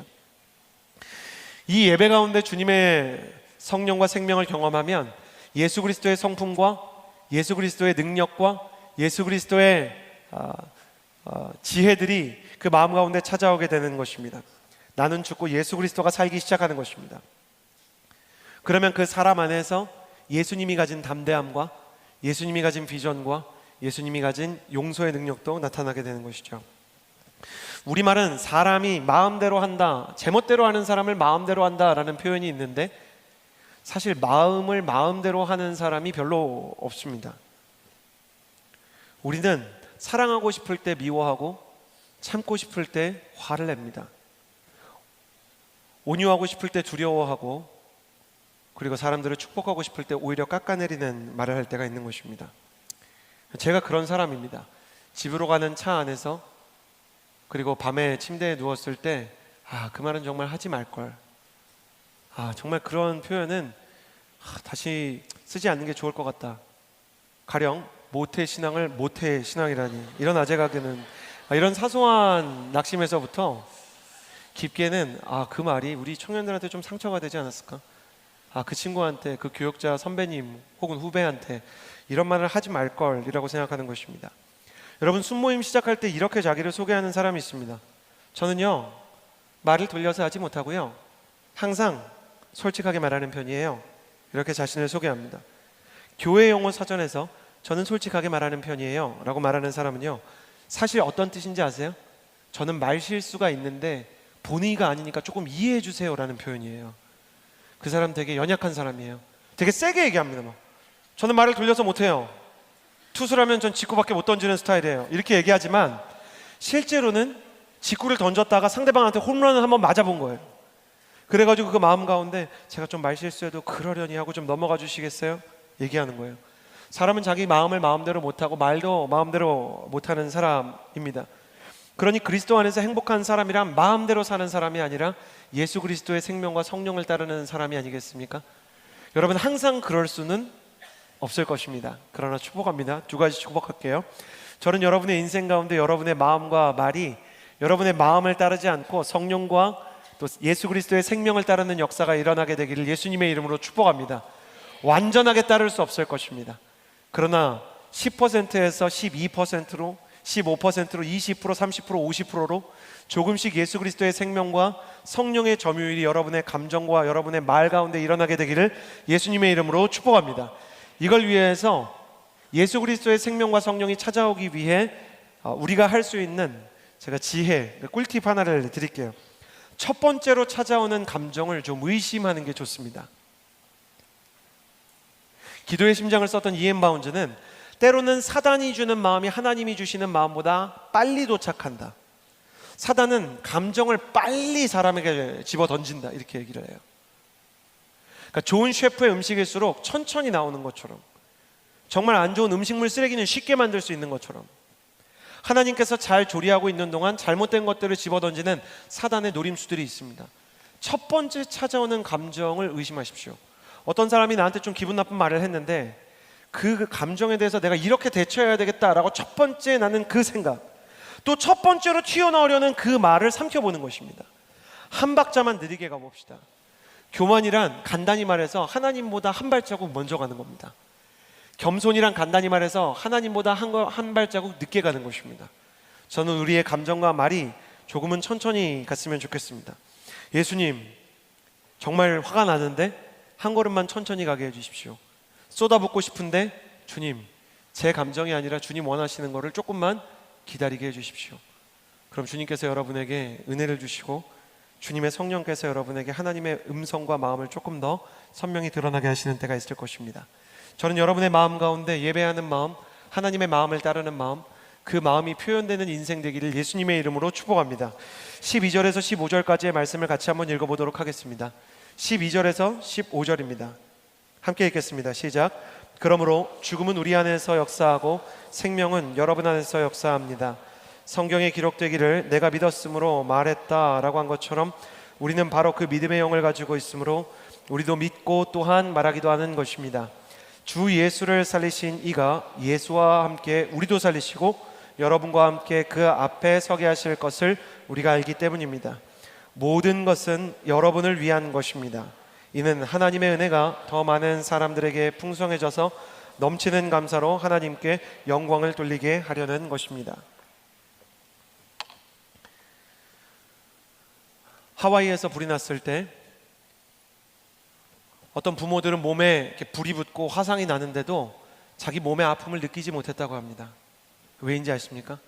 이 예배 가운데 주님의 성령과 생명을 경험하면 예수 그리스도의 성품과 예수 그리스도의 능력과 예수 그리스도의 지혜들이 그 마음 가운데 찾아오게 되는 것입니다. 나는 죽고 예수 그리스도가 살기 시작하는 것입니다. 그러면 그 사람 안에서 예수님이 가진 담대함과 예수님이 가진 비전과 예수님이 가진 용서의 능력도 나타나게 되는 것이죠. 우리말은 사람이 마음대로 한다, 제멋대로 하는 사람을 마음대로 한다라는 표현이 있는데 사실 마음을 마음대로 하는 사람이 별로 없습니다. 우리는 사랑하고 싶을 때 미워하고 참고 싶을 때 화를 냅니다. 온유하고 싶을 때 두려워하고 그리고 사람들을 축복하고 싶을 때 오히려 깎아내리는 말을 할 때가 있는 것입니다. 제가 그런 사람입니다. 집으로 가는 차 안에서 그리고 밤에 침대에 누웠을 때 그 말은 정말 하지 말걸. 정말 그런 표현은 다시 쓰지 않는 게 좋을 것 같다. 가령 모태신앙을 모태신앙이라니, 이런 아재가게는 이런 사소한 낙심에서부터 깊게는 그 말이 우리 청년들한테 좀 상처가 되지 않았을까? 그 친구한테, 그 교육자 선배님 혹은 후배한테 이런 말을 하지 말걸이라고 생각하는 것입니다. 여러분, 순모임 시작할 때 이렇게 자기를 소개하는 사람이 있습니다. 저는요, 말을 돌려서 하지 못하고요, 항상 솔직하게 말하는 편이에요. 이렇게 자신을 소개합니다. 교회 용어 사전에서 저는 솔직하게 말하는 편이에요 라고 말하는 사람은요, 사실 어떤 뜻인지 아세요? 저는 말 실수가 있는데 본의가 아니니까 조금 이해해 주세요 라는 표현이에요. 그 사람 되게 연약한 사람이에요. 되게 세게 얘기합니다. 저는 말을 돌려서 못해요. 투수라면 전 직구밖에 못 던지는 스타일이에요. 이렇게 얘기하지만 실제로는 직구를 던졌다가 상대방한테 홈런을 한번 맞아본 거예요. 그래가지고 그 마음 가운데 제가 좀 말 실수해도 그러려니 하고 좀 넘어가 주시겠어요? 얘기하는 거예요. 사람은 자기 마음을 마음대로 못하고 말도 마음대로 못하는 사람입니다. 그러니 그리스도 안에서 행복한 사람이란 마음대로 사는 사람이 아니라 예수 그리스도의 생명과 성령을 따르는 사람이 아니겠습니까? 여러분, 항상 그럴 수는 없을 것입니다. 그러나 축복합니다. 두 가지 축복할게요. 저는 여러분의 인생 가운데 여러분의 마음과 말이 여러분의 마음을 따르지 않고 성령과 또 예수 그리스도의 생명을 따르는 역사가 일어나게 되기를 예수님의 이름으로 축복합니다. 완전하게 따를 수 없을 것입니다. 그러나 10%에서 12%로 15%로 20%, 30%, 50%로 조금씩 예수 그리스도의 생명과 성령의 점유율이 여러분의 감정과 여러분의 말 가운데 일어나게 되기를 예수님의 이름으로 축복합니다. 이걸 위해서 예수 그리스도의 생명과 성령이 찾아오기 위해 우리가 할 수 있는 제가 지혜, 꿀팁 하나를 드릴게요. 첫 번째로 찾아오는 감정을 좀 의심하는 게 좋습니다. 기도의 심장을 썼던 이엠 바운즈는 때로는 사단이 주는 마음이 하나님이 주시는 마음보다 빨리 도착한다. 사단은 감정을 빨리 사람에게 집어 던진다, 이렇게 얘기를 해요. 그러니까 좋은 셰프의 음식일수록 천천히 나오는 것처럼, 정말 안 좋은 음식물 쓰레기는 쉽게 만들 수 있는 것처럼, 하나님께서 잘 조리하고 있는 동안 잘못된 것들을 집어 던지는 사단의 노림수들이 있습니다. 첫 번째 찾아오는 감정을 의심하십시오. 어떤 사람이 나한테 좀 기분 나쁜 말을 했는데 그 감정에 대해서 내가 이렇게 대처해야 되겠다라고 첫 번째 나는 그 생각, 또 첫 번째로 튀어나오려는 그 말을 삼켜보는 것입니다. 한 박자만 느리게 가봅시다. 교만이란 간단히 말해서 하나님보다 한 발자국 먼저 가는 겁니다. 겸손이란 간단히 말해서 하나님보다 한 발자국 늦게 가는 것입니다. 저는 우리의 감정과 말이 조금은 천천히 갔으면 좋겠습니다. 예수님, 정말 화가 나는데 한 걸음만 천천히 가게 해주십시오. 쏟아붓고 싶은데 주님, 제 감정이 아니라 주님 원하시는 거를 조금만 기다리게 해주십시오. 그럼 주님께서 여러분에게 은혜를 주시고 주님의 성령께서 여러분에게 하나님의 음성과 마음을 조금 더 선명히 드러나게 하시는 때가 있을 것입니다. 저는 여러분의 마음 가운데 예배하는 마음, 하나님의 마음을 따르는 마음, 그 마음이 표현되는 인생 되기를 예수님의 이름으로 축복합니다. 12절에서 15절까지의 말씀을 같이 한번 읽어보도록 하겠습니다. 12절에서 15절입니다. 함께 읽겠습니다. 시작. 그러므로 죽음은 우리 안에서 역사하고 생명은 여러분 안에서 역사합니다. 성경에 기록되기를 내가 믿었으므로 말했다라고 한 것처럼 우리는 바로 그 믿음의 영을 가지고 있으므로 우리도 믿고 또한 말하기도 하는 것입니다. 주 예수를 살리신 이가 예수와 함께 우리도 살리시고 여러분과 함께 그 앞에 서게 하실 것을 우리가 알기 때문입니다. 모든 것은 여러분을 위한 것입니다. 이는 하나님의 은혜가 더 많은 사람들에게 풍성해져서 넘치는 감사로 하나님께 영광을 돌리게 하려는 것입니다. 하와이에서 불이 났을 때 어떤 부모들은 몸에 이렇게 불이 붙고 화상이 나는데도 자기 몸의 아픔을 느끼지 못했다고 합니다. 왜인지 아십니까?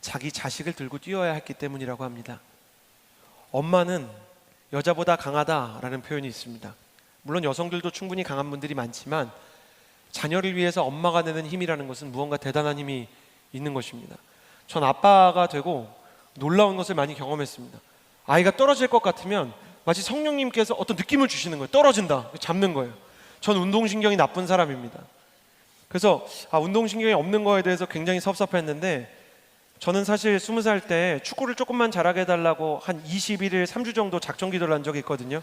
자기 자식을 들고 뛰어야 했기 때문이라고 합니다. 엄마는 여자보다 강하다라는 표현이 있습니다. 물론 여성들도 충분히 강한 분들이 많지만 자녀를 위해서 엄마가 내는 힘이라는 것은 무언가 대단한 힘이 있는 것입니다. 전 아빠가 되고 놀라운 것을 많이 경험했습니다. 아이가 떨어질 것 같으면 마치 성령님께서 어떤 느낌을 주시는 거예요. 떨어진다, 잡는 거예요. 전 운동신경이 나쁜 사람입니다. 그래서 운동신경이 없는 거에 대해서 굉장히 섭섭했는데, 저는 사실 20살 때 축구를 조금만 잘하게 해달라고 한 21일 3주 정도 작정 기도를 한 적이 있거든요.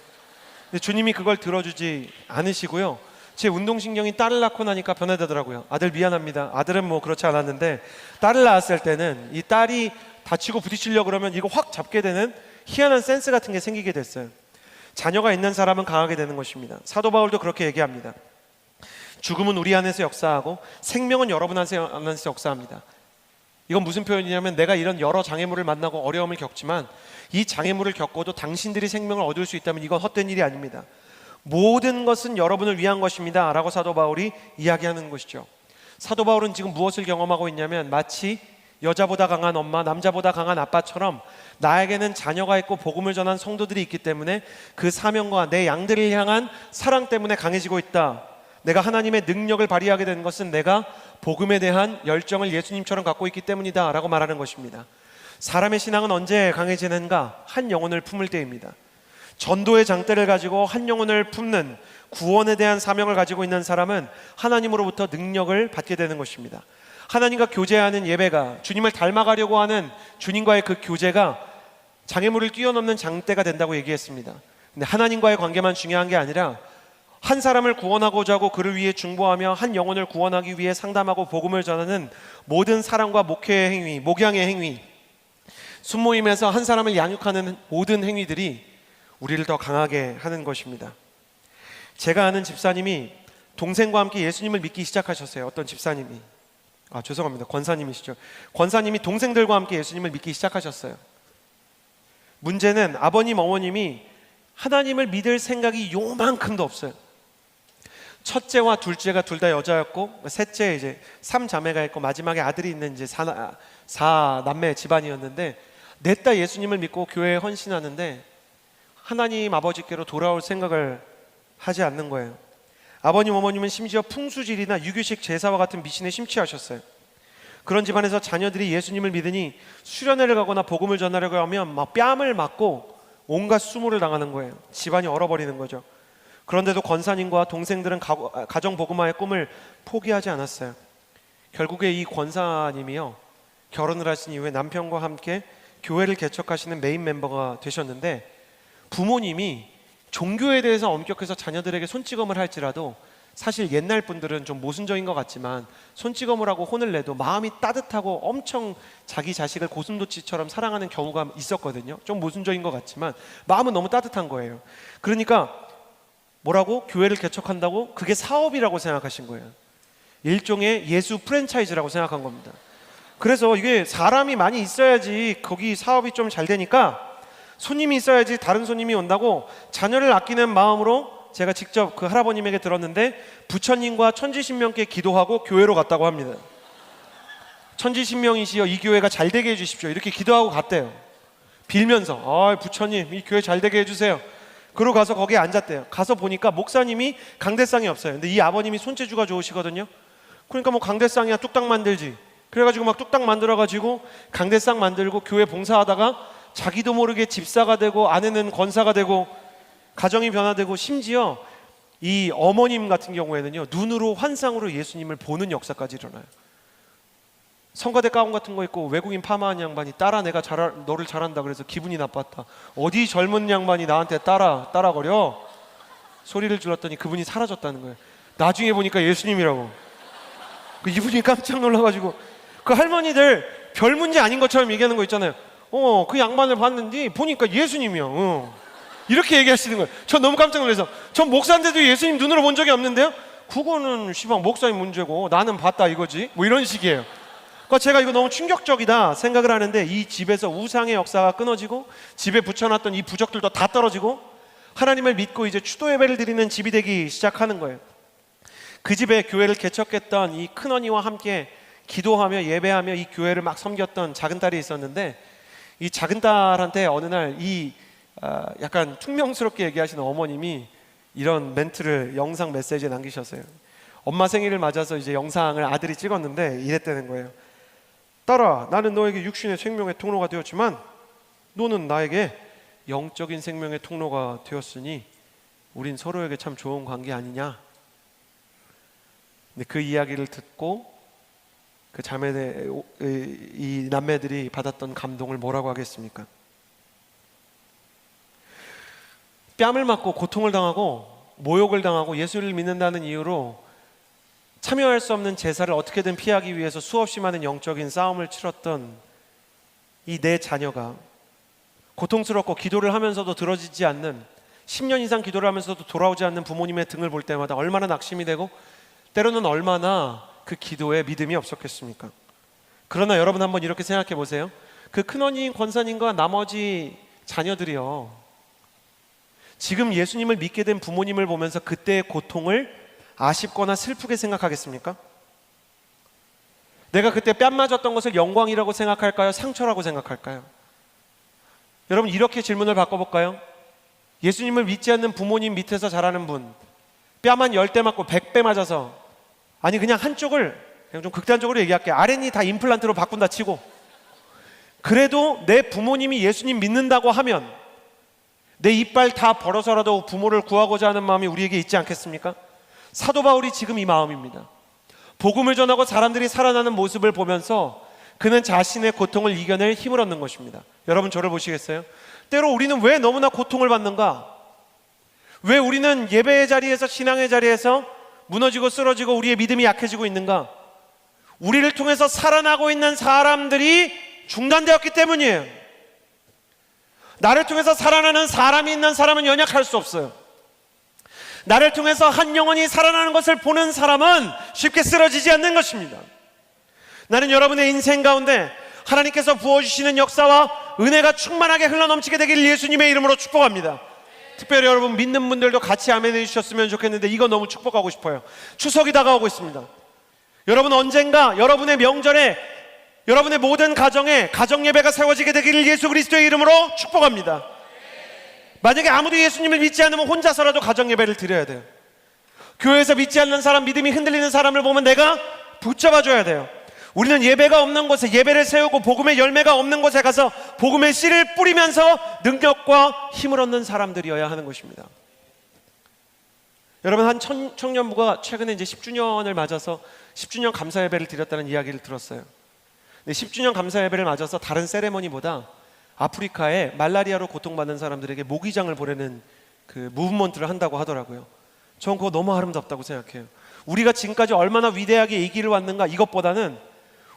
근데 주님이 그걸 들어주지 않으시고요, 제 운동신경이 딸을 낳고 나니까 변화되더라고요. 아들 미안합니다. 아들은 뭐 그렇지 않았는데 딸을 낳았을 때는 이 딸이 다치고 부딪히려고 그러면 이거 확 잡게 되는 희한한 센스 같은 게 생기게 됐어요. 자녀가 있는 사람은 강하게 되는 것입니다. 사도 바울도 그렇게 얘기합니다. 죽음은 우리 안에서 역사하고 생명은 여러분 안에서 역사합니다. 이건 무슨 표현이냐면, 내가 이런 여러 장애물을 만나고 어려움을 겪지만 이 장애물을 겪어도 당신들이 생명을 얻을 수 있다면 이건 헛된 일이 아닙니다. 모든 것은 여러분을 위한 것입니다 라고 사도 바울이 이야기하는 것이죠. 사도 바울은 지금 무엇을 경험하고 있냐면, 마치 여자보다 강한 엄마, 남자보다 강한 아빠처럼 나에게는 자녀가 있고 복음을 전한 성도들이 있기 때문에 그 사명과 내 양들을 향한 사랑 때문에 강해지고 있다. 내가 하나님의 능력을 발휘하게 된 것은 내가 복음에 대한 열정을 예수님처럼 갖고 있기 때문이다 라고 말하는 것입니다. 사람의 신앙은 언제 강해지는가? 한 영혼을 품을 때입니다. 전도의 장대를 가지고 한 영혼을 품는 구원에 대한 사명을 가지고 있는 사람은 하나님으로부터 능력을 받게 되는 것입니다. 하나님과 교제하는 예배가, 주님을 닮아가려고 하는 주님과의 그 교제가 장애물을 뛰어넘는 장대가 된다고 얘기했습니다. 근데 하나님과의 관계만 중요한 게 아니라 한 사람을 구원하고자 하고 그를 위해 중보하며 한 영혼을 구원하기 위해 상담하고 복음을 전하는 모든 사랑과 목회의 행위, 목양의 행위, 순모임에서 한 사람을 양육하는 모든 행위들이 우리를 더 강하게 하는 것입니다. 제가 아는 집사님이 동생과 함께 예수님을 믿기 시작하셨어요. 어떤 집사님이, 죄송합니다, 권사님이시죠. 권사님이 동생들과 함께 예수님을 믿기 시작하셨어요. 문제는 아버님, 어머님이 하나님을 믿을 생각이 요만큼도 없어요. 첫째와 둘째가 둘 다 여자였고, 셋째 이제 3자매가 있고, 마지막에 아들이 있는 이제 4남매 집안이었는데, 넷 다 예수님을 믿고 교회에 헌신하는데 하나님 아버지께로 돌아올 생각을 하지 않는 거예요. 아버님, 어머님은 심지어 풍수질이나 유교식 제사와 같은 미신에 심취하셨어요. 그런 집안에서 자녀들이 예수님을 믿으니 수련회를 가거나 복음을 전하려고 하면 막 뺨을 맞고 온갖 수모를 당하는 거예요. 집안이 얼어버리는 거죠. 그런데도 권사님과 동생들은 가정 복음화의 꿈을 포기하지 않았어요. 결국에 이 권사님이요, 결혼을 하신 이후에 남편과 함께 교회를 개척하시는 메인 멤버가 되셨는데, 부모님이 종교에 대해서 엄격해서 자녀들에게 손찌검을 할지라도 사실 옛날 분들은 좀 모순적인 것 같지만 손찌검을 하고 혼을 내도 마음이 따뜻하고 엄청 자기 자식을 고슴도치처럼 사랑하는 경우가 있었거든요. 좀 모순적인 것 같지만 마음은 너무 따뜻한 거예요. 그러니까 뭐라고? 교회를 개척한다고? 그게 사업이라고 생각하신 거예요. 일종의 예수 프랜차이즈라고 생각한 겁니다. 그래서 이게 사람이 많이 있어야지 거기 사업이 좀 잘 되니까 손님이 있어야지 다른 손님이 온다고 자녀를 아끼는 마음으로 제가 직접 그 할아버님에게 들었는데 부처님과 천지신명께 기도하고 교회로 갔다고 합니다. 천지신명이시여 이 교회가 잘 되게 해주십시오 이렇게 기도하고 갔대요. 빌면서 부처님 이 교회 잘 되게 해주세요. 그러고 가서 거기에 앉았대요. 가서 보니까 목사님이 강대상이 없어요. 근데 이 아버님이 손재주가 좋으시거든요. 그러니까 뭐 강대상이야 뚝딱 만들지. 그래가지고 막 뚝딱 만들어가지고 강대상 만들고 교회 봉사하다가 자기도 모르게 집사가 되고 아내는 권사가 되고 가정이 변화되고 심지어 이 어머님 같은 경우에는요 눈으로 환상으로 예수님을 보는 역사까지 일어나요. 성가대 가운 같은 거 입고 외국인 파마한 양반이 딸아 내가 너를 잘한다 그래서 기분이 나빴다. 어디 젊은 양반이 나한테 따라거려 소리를 질렀더니 그분이 사라졌다는 거예요. 나중에 보니까 예수님이라고. 이분이 깜짝 놀라가지고 그 할머니들 별 문제 아닌 것처럼 얘기하는 거 있잖아요. 그 양반을 봤는데 보니까 예수님이요. 이렇게 얘기하시는 거예요. 저 너무 깜짝 놀라서 전 목사인데도 예수님 눈으로 본 적이 없는데요. 그거는 시방 목사님 문제고 나는 봤다 이거지 뭐 이런 식이에요. 그러니까 제가 이거 너무 충격적이다 생각을 하는데 이 집에서 우상의 역사가 끊어지고 집에 붙여놨던 이 부적들도 다 떨어지고 하나님을 믿고 이제 추도 예배를 드리는 집이 되기 시작하는 거예요. 그 집에 교회를 개척했던 이 큰언니와 함께 기도하며 예배하며 이 교회를 막 섬겼던 작은 딸이 있었는데 이 작은 딸한테 어느 날 이 약간 퉁명스럽게 얘기하시는 어머님이 이런 멘트를 영상 메시지에 남기셨어요. 엄마 생일을 맞아서 이제 영상을 아들이 찍었는데 이랬다는 거예요. 딸아, 나는 너에게 육신의 생명의 통로가 되었지만 너는 나에게 영적인 생명의 통로가 되었으니 우린 서로에게 참 좋은 관계 아니냐. 근데 그 이야기를 듣고 그 이 남매들이 받았던 감동을 뭐라고 하겠습니까? 뺨을 맞고 고통을 당하고 모욕을 당하고 예수를 믿는다는 이유로 참여할 수 없는 제사를 어떻게든 피하기 위해서 수없이 많은 영적인 싸움을 치렀던 이 내 자녀가 고통스럽고 기도를 하면서도 들어지지 않는 10년 이상 기도를 하면서도 돌아오지 않는 부모님의 등을 볼 때마다 얼마나 낙심이 되고 때로는 얼마나 그 기도에 믿음이 없었겠습니까? 그러나 여러분 한번 이렇게 생각해 보세요. 그 큰언니인 권사님과 나머지 자녀들이요 지금 예수님을 믿게 된 부모님을 보면서 그때의 고통을 아쉽거나 슬프게 생각하겠습니까? 내가 그때 뺨 맞았던 것을 영광이라고 생각할까요? 상처라고 생각할까요? 여러분 이렇게 질문을 바꿔볼까요? 예수님을 믿지 않는 부모님 밑에서 자라는 분 뺨 한 10대 맞고 100배 맞아서 아니 그냥 한쪽을 그냥 좀 극단적으로 얘기할게요. 아랫니 다 임플란트로 바꾼다 치고 그래도 내 부모님이 예수님 믿는다고 하면 내 이빨 다 벌어서라도 부모를 구하고자 하는 마음이 우리에게 있지 않겠습니까? 사도 바울이 지금 이 마음입니다. 복음을 전하고 사람들이 살아나는 모습을 보면서 그는 자신의 고통을 이겨낼 힘을 얻는 것입니다. 여러분 저를 보시겠어요? 때로 우리는 왜 너무나 고통을 받는가? 왜 우리는 예배의 자리에서 신앙의 자리에서 무너지고 쓰러지고 우리의 믿음이 약해지고 있는가? 우리를 통해서 살아나고 있는 사람들이 중단되었기 때문이에요. 나를 통해서 살아나는 사람이 있는 사람은 연약할 수 없어요. 나를 통해서 한 영혼이 살아나는 것을 보는 사람은 쉽게 쓰러지지 않는 것입니다. 나는 여러분의 인생 가운데 하나님께서 부어주시는 역사와 은혜가 충만하게 흘러넘치게 되길 예수님의 이름으로 축복합니다. 특별히 여러분 믿는 분들도 같이 아멘 해주셨으면 좋겠는데 이거 너무 축복하고 싶어요. 추석이 다가오고 있습니다. 여러분 언젠가 여러분의 명절에 여러분의 모든 가정에 가정예배가 세워지게 되기를 예수 그리스도의 이름으로 축복합니다. 만약에 아무도 예수님을 믿지 않으면 혼자서라도 가정예배를 드려야 돼요. 교회에서 믿지 않는 사람, 믿음이 흔들리는 사람을 보면 내가 붙잡아줘야 돼요. 우리는 예배가 없는 곳에 예배를 세우고 복음의 열매가 없는 곳에 가서 복음의 씨를 뿌리면서 능력과 힘을 얻는 사람들이어야 하는 것입니다. 여러분 한 청년부가 최근에 이제 10주년을 맞아서 10주년 감사 예배를 드렸다는 이야기를 들었어요. 10주년 감사 예배를 맞아서 다른 세레머니보다 아프리카에 말라리아로 고통받는 사람들에게 모기장을 보내는 그 무브먼트를 한다고 하더라고요. 저는 그거 너무 아름답다고 생각해요. 우리가 지금까지 얼마나 위대하게 이 길을 왔는가, 이것보다는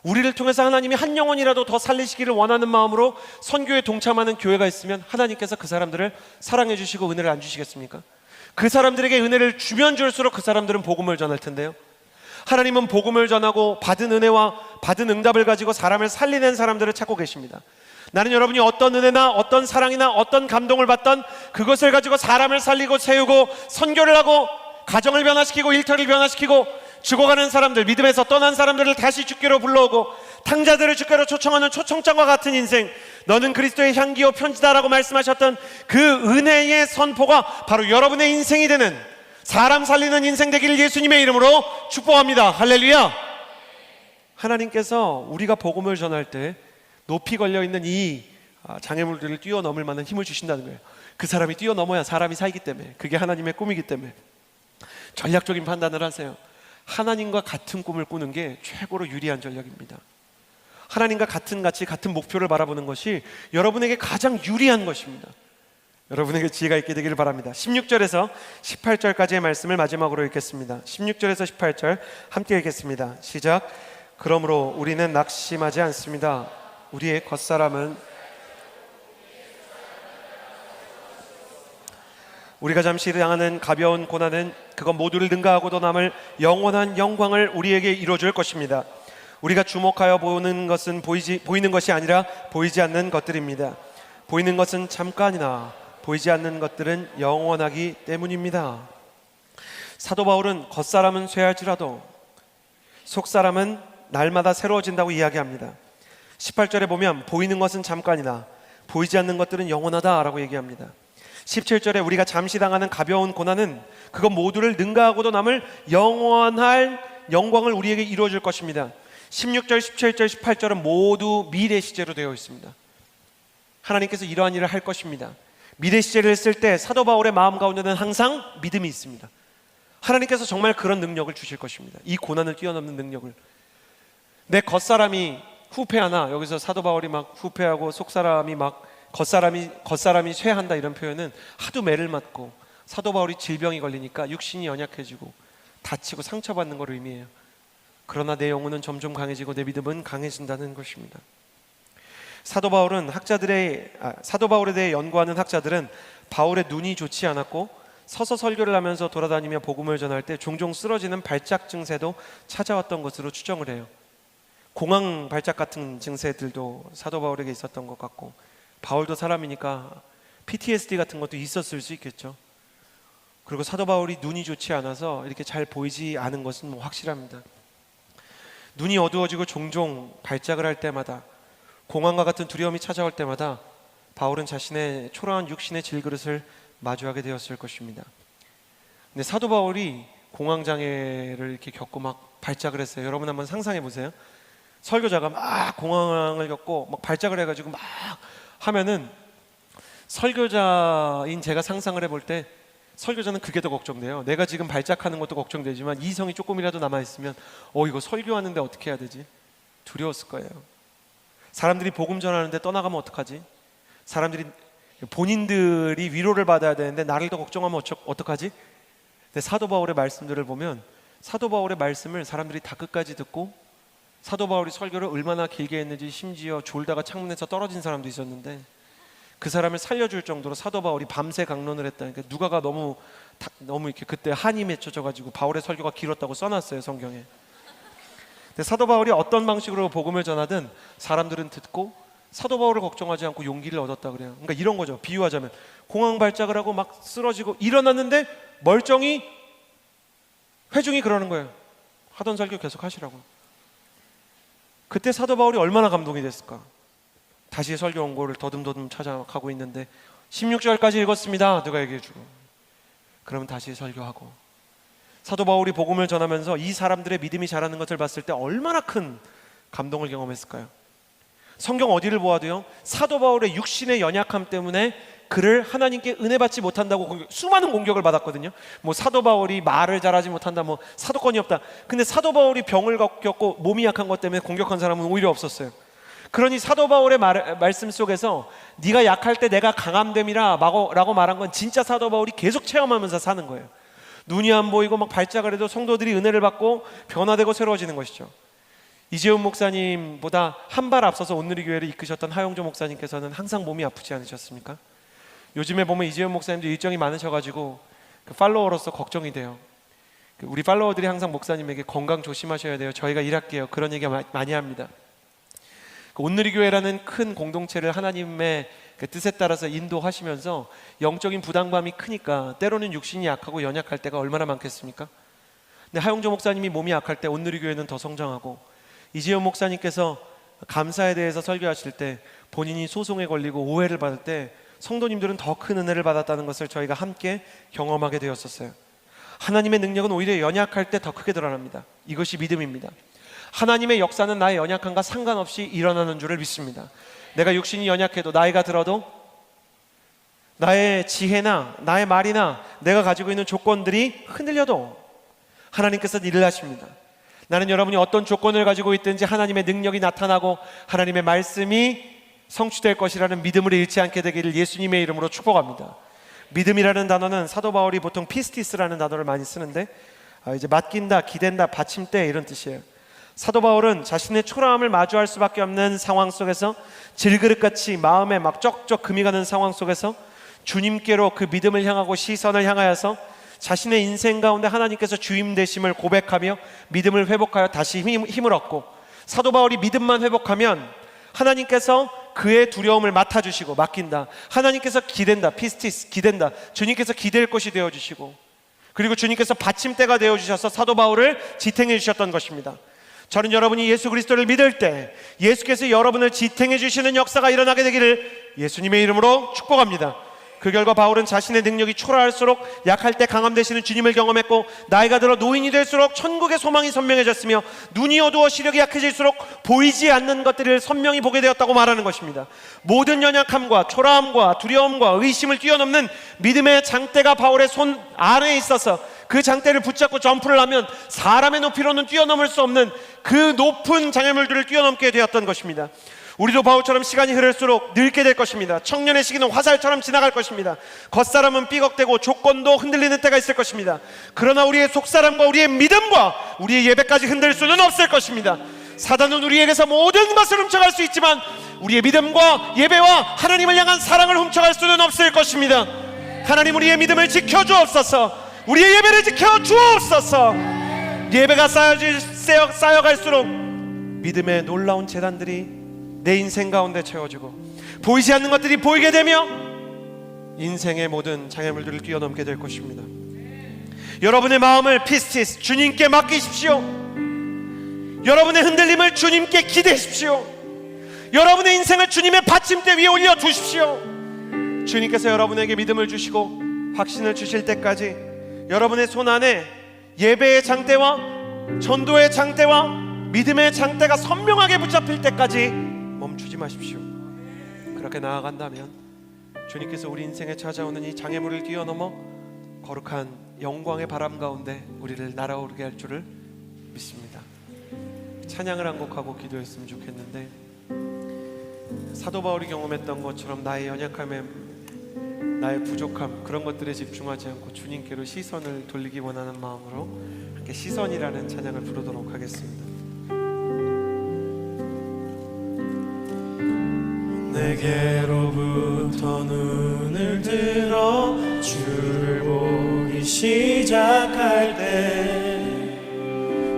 우리를 통해서 하나님이 한 영혼이라도 더 살리시기를 원하는 마음으로 선교에 동참하는 교회가 있으면 하나님께서 그 사람들을 사랑해 주시고 은혜를 안 주시겠습니까? 그 사람들에게 은혜를 주면 줄수록 그 사람들은 복음을 전할 텐데요. 하나님은 복음을 전하고 받은 은혜와 받은 응답을 가지고 사람을 살리는 사람들을 찾고 계십니다. 나는 여러분이 어떤 은혜나 어떤 사랑이나 어떤 감동을 받던 그것을 가지고 사람을 살리고 세우고 선교를 하고 가정을 변화시키고 일터를 변화시키고 죽어가는 사람들, 믿음에서 떠난 사람들을 다시 주께로 불러오고 탕자들을 주께로 초청하는 초청장과 같은 인생, 너는 그리스도의 향기요 편지다라고 말씀하셨던 그 은혜의 선포가 바로 여러분의 인생이 되는, 사람 살리는 인생 되기를 예수님의 이름으로 축복합니다. 할렐루야. 하나님께서 우리가 복음을 전할 때 높이 걸려있는 이 장애물들을 뛰어넘을 만한 힘을 주신다는 거예요. 그 사람이 뛰어넘어야 사람이 살기 때문에, 그게 하나님의 꿈이기 때문에 전략적인 판단을 하세요. 하나님과 같은 꿈을 꾸는 게 최고로 유리한 전략입니다. 하나님과 같은 가치, 같은 목표를 바라보는 것이 여러분에게 가장 유리한 것입니다. 여러분에게 지혜가 있게 되기를 바랍니다. 16절에서 18절까지의 말씀을 마지막으로 읽겠습니다. 16절에서 18절 함께 읽겠습니다. 시작. 그러므로 우리는 낙심하지 않습니다. 우리의 겉사람은 우리가 잠시 당하는 가벼운 고난은 그것 모두를 능가하고도 남을 영원한 영광을 우리에게 이루어줄 것입니다. 우리가 주목하여 보는 것은 보이는 것이 아니라 보이지 않는 것들입니다. 보이는 것은 잠깐이나 보이지 않는 것들은 영원하기 때문입니다. 사도 바울은 겉사람은 쇠할지라도 속사람은 날마다 새로워진다고 이야기합니다. 18절에 보면 보이는 것은 잠깐이나 보이지 않는 것들은 영원하다라고 얘기합니다. 17절에 우리가 잠시 당하는 가벼운 고난은 그것 모두를 능가하고도 남을 영원할 영광을 우리에게 이루어줄 것입니다. 16절, 17절, 18절은 모두 미래 시제로 되어 있습니다. 하나님께서 이러한 일을 할 것입니다. 미래 시제를 쓸 때 사도 바울의 마음 가운데는 항상 믿음이 있습니다. 하나님께서 정말 그런 능력을 주실 것입니다. 이 고난을 뛰어넘는 능력을. 내 겉사람이 후패하나, 여기서 사도 바울이 막 후패하고 속사람이 막 겉사람이 쇠한다 이런 표현은 하도 매를 맞고 사도 바울이 질병이 걸리니까 육신이 연약해지고 다치고 상처받는 걸 의미해요. 그러나 내 영혼은 점점 강해지고 내 믿음은 강해진다는 것입니다. 사도 바울에 대해 연구하는 학자들은 바울의 눈이 좋지 않았고 서서 설교를 하면서 돌아다니며 복음을 전할 때 종종 쓰러지는 발작 증세도 찾아왔던 것으로 추정을 해요. 공황 발작 같은 증세들도 사도 바울에게 있었던 것 같고, 바울도 사람이니까 PTSD 같은 것도 있었을 수 있겠죠. 그리고 사도 바울이 눈이 좋지 않아서 이렇게 잘 보이지 않은 것은 확실합니다. 눈이 어두워지고 종종 발작을 할 때마다, 공황과 같은 두려움이 찾아올 때마다 바울은 자신의 초라한 육신의 질그릇을 마주하게 되었을 것입니다. 근데 사도 바울이 공황장애를 이렇게 겪고 막 발작을 했어요. 여러분 한번 상상해 보세요. 설교자가 막 공황을 겪고 막 발작을 해가지고 막 하면은, 설교자인 제가 상상을 해볼 때 설교자는 그게 더 걱정돼요. 내가 지금 발작하는 것도 걱정되지만 이성이 조금이라도 남아있으면 이거 설교하는데 어떻게 해야 되지? 두려웠을 거예요. 사람들이 복음 전하는데 떠나가면 어떡하지? 사람들이, 본인들이 위로를 받아야 되는데 나를 더 걱정하면 어떡하지? 근데 사도 바울의 말씀들을 보면 사도 바울의 말씀을 사람들이 다 끝까지 듣고, 사도 바울이 설교를 얼마나 길게 했는지 심지어 졸다가 창문에서 떨어진 사람도 있었는데 그 사람을 살려줄 정도로 사도 바울이 밤새 강론을 했다니까. 누가가 너무 이렇게 그때 한이 맺혀져가지고 바울의 설교가 길었다고 써놨어요, 성경에. 근데 사도 바울이 어떤 방식으로 복음을 전하든 사람들은 듣고 사도 바울을 걱정하지 않고 용기를 얻었다 그래요. 그러니까 이런 거죠. 비유하자면 공황 발작을 하고 막 쓰러지고 일어났는데 멀쩡히 회중이 그러는 거예요. 하던 설교 계속 하시라고. 그때 사도 바울이 얼마나 감동이 됐을까. 다시 설교 원고를 더듬더듬 찾아가고 있는데 16절까지 읽었습니다. 누가 얘기해주고. 그러면 다시 설교하고. 사도 바울이 복음을 전하면서 이 사람들의 믿음이 자라는 것을 봤을 때 얼마나 큰 감동을 경험했을까요? 성경 어디를 보아도요, 사도 바울의 육신의 연약함 때문에 그를 하나님께 은혜 받지 못한다고 수많은 공격을 받았거든요. 뭐 사도 바울이 말을 잘하지 못한다, 뭐 사도권이 없다. 근데 사도 바울이 병을 겪고 몸이 약한 것 때문에 공격한 사람은 오히려 없었어요. 그러니 사도 바울의 말씀 속에서 네가 약할 때 내가 강함됨이라 라고 말한 건 진짜 사도 바울이 계속 체험하면서 사는 거예요. 눈이 안 보이고 막 발작을 해도 성도들이 은혜를 받고 변화되고 새로워지는 것이죠. 이재훈 목사님보다 한 발 앞서서 온누리교회를 이끄셨던 하용조 목사님께서는 항상 몸이 아프지 않으셨습니까? 요즘에 보면 이재훈 목사님도 일정이 많으셔가지고 그 팔로워로서 걱정이 돼요. 우리 팔로워들이 항상 목사님에게 건강 조심하셔야 돼요, 저희가 일할게요, 그런 얘기 많이 합니다. 온누리교회라는 큰 공동체를 하나님의 그 뜻에 따라서 인도하시면서 영적인 부담감이 크니까 때로는 육신이 약하고 연약할 때가 얼마나 많겠습니까? 근데 하용조 목사님이 몸이 약할 때 온누리교회는 더 성장하고, 이재훈 목사님께서 감사에 대해서 설교하실 때 본인이 소송에 걸리고 오해를 받을 때 성도님들은 더 큰 은혜를 받았다는 것을 저희가 함께 경험하게 되었었어요. 하나님의 능력은 오히려 연약할 때 더 크게 드러납니다. 이것이 믿음입니다. 하나님의 역사는 나의 연약함과 상관없이 일어나는 줄을 믿습니다. 내가 육신이 연약해도, 나이가 들어도, 나의 지혜나 나의 말이나 내가 가지고 있는 조건들이 흔들려도 하나님께서 일을 하십니다. 나는 여러분이 어떤 조건을 가지고 있든지 하나님의 능력이 나타나고 하나님의 말씀이 성취될 것이라는 믿음을 잃지 않게 되기를 예수님의 이름으로 축복합니다. 믿음이라는 단어는 사도 바울이 보통 피스티스라는 단어를 많이 쓰는데, 이제 맡긴다, 기댄다, 받침대 이런 뜻이에요. 사도 바울은 자신의 초라함을 마주할 수밖에 없는 상황 속에서, 질그릇같이 마음에 막 쩍쩍 금이 가는 상황 속에서 주님께로 그 믿음을 향하고 시선을 향하여서 자신의 인생 가운데 하나님께서 주임 되심을 고백하며 믿음을 회복하여 다시 힘을 얻고, 사도 바울이 믿음만 회복하면 하나님께서 그의 두려움을 맡아주시고, 맡긴다, 하나님께서 기댄다, 피스티스, 기댄다, 주님께서 기댈 것이 되어주시고, 그리고 주님께서 받침대가 되어주셔서 사도 바울을 지탱해 주셨던 것입니다. 저는 여러분이 예수 그리스도를 믿을 때 예수께서 여러분을 지탱해 주시는 역사가 일어나게 되기를 예수님의 이름으로 축복합니다. 그 결과 바울은 자신의 능력이 초라할수록 약할 때 강함 되시는 주님을 경험했고, 나이가 들어 노인이 될수록 천국의 소망이 선명해졌으며, 눈이 어두워 시력이 약해질수록 보이지 않는 것들을 선명히 보게 되었다고 말하는 것입니다. 모든 연약함과 초라함과 두려움과 의심을 뛰어넘는 믿음의 장대가 바울의 손 안에 있어서 그 장대를 붙잡고 점프를 하면 사람의 높이로는 뛰어넘을 수 없는 그 높은 장애물들을 뛰어넘게 되었던 것입니다. 우리도 바울처럼 시간이 흐를수록 늙게 될 것입니다. 청년의 시기는 화살처럼 지나갈 것입니다. 겉사람은 삐걱대고 조건도 흔들리는 때가 있을 것입니다. 그러나 우리의 속사람과 우리의 믿음과 우리의 예배까지 흔들 수는 없을 것입니다. 사단은 우리에게서 모든 것을 훔쳐갈 수 있지만 우리의 믿음과 예배와 하나님을 향한 사랑을 훔쳐갈 수는 없을 것입니다. 하나님, 우리의 믿음을 지켜주옵소서. 우리의 예배를 지켜주옵소서. 예배가 쌓여갈수록 믿음의 놀라운 재단들이 내 인생 가운데 채워지고, 보이지 않는 것들이 보이게 되며 인생의 모든 장애물들을 뛰어넘게 될 것입니다. 여러분의 마음을 피스티스, 주님께 맡기십시오. 여러분의 흔들림을 주님께 기대십시오. 여러분의 인생을 주님의 받침대 위에 올려두십시오. 주님께서 여러분에게 믿음을 주시고 확신을 주실 때까지 여러분의 손 안에 예배의 장대와 전도의 장대와 믿음의 장대가 선명하게 붙잡힐 때까지 멈추지 마십시오. 그렇게 나아간다면 주님께서 우리 인생에 찾아오는 이 장애물을 뛰어넘어 거룩한 영광의 바람 가운데 우리를 날아오르게 할 줄을 믿습니다. 찬양을 한 곡하고 기도했으면 좋겠는데, 사도 바울이 경험했던 것처럼 나의 연약함에, 나의 부족함, 그런 것들에 집중하지 않고 주님께로 시선을 돌리기 원하는 마음으로 함께 시선이라는 찬양을 부르도록 하겠습니다. 내게로부터 눈을 들어 주를 보기 시작할 때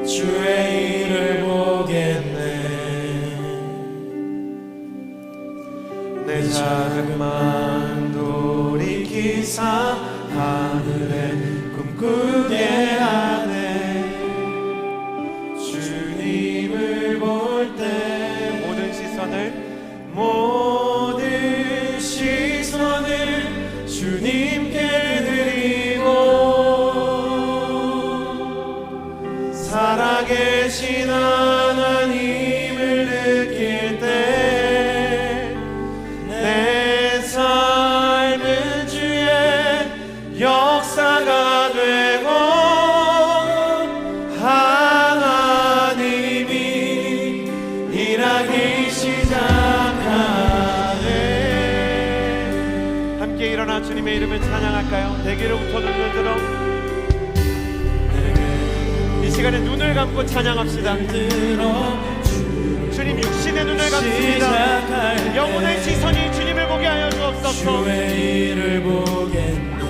주의 일을 보겠네. 내 작은 마음 돌이키사 하늘에 꿈꾸게 하네. 주님을 볼 때 모든 시선을 주님께 드리고, 살아계신 하나님을 느낄 때 내 삶은 주의 역사가 되고 하나님이 일하기 시작하네. 함께 일어나 주님의 이름을 찬양할까요? 내게로부터 눈을 들어 시간에 눈을 감고 찬양합시다. 주님 육신의 눈을 감습니다. 영혼의 시선이 주님을 보게 하여 주옵소서. 주의 일을 보겠네.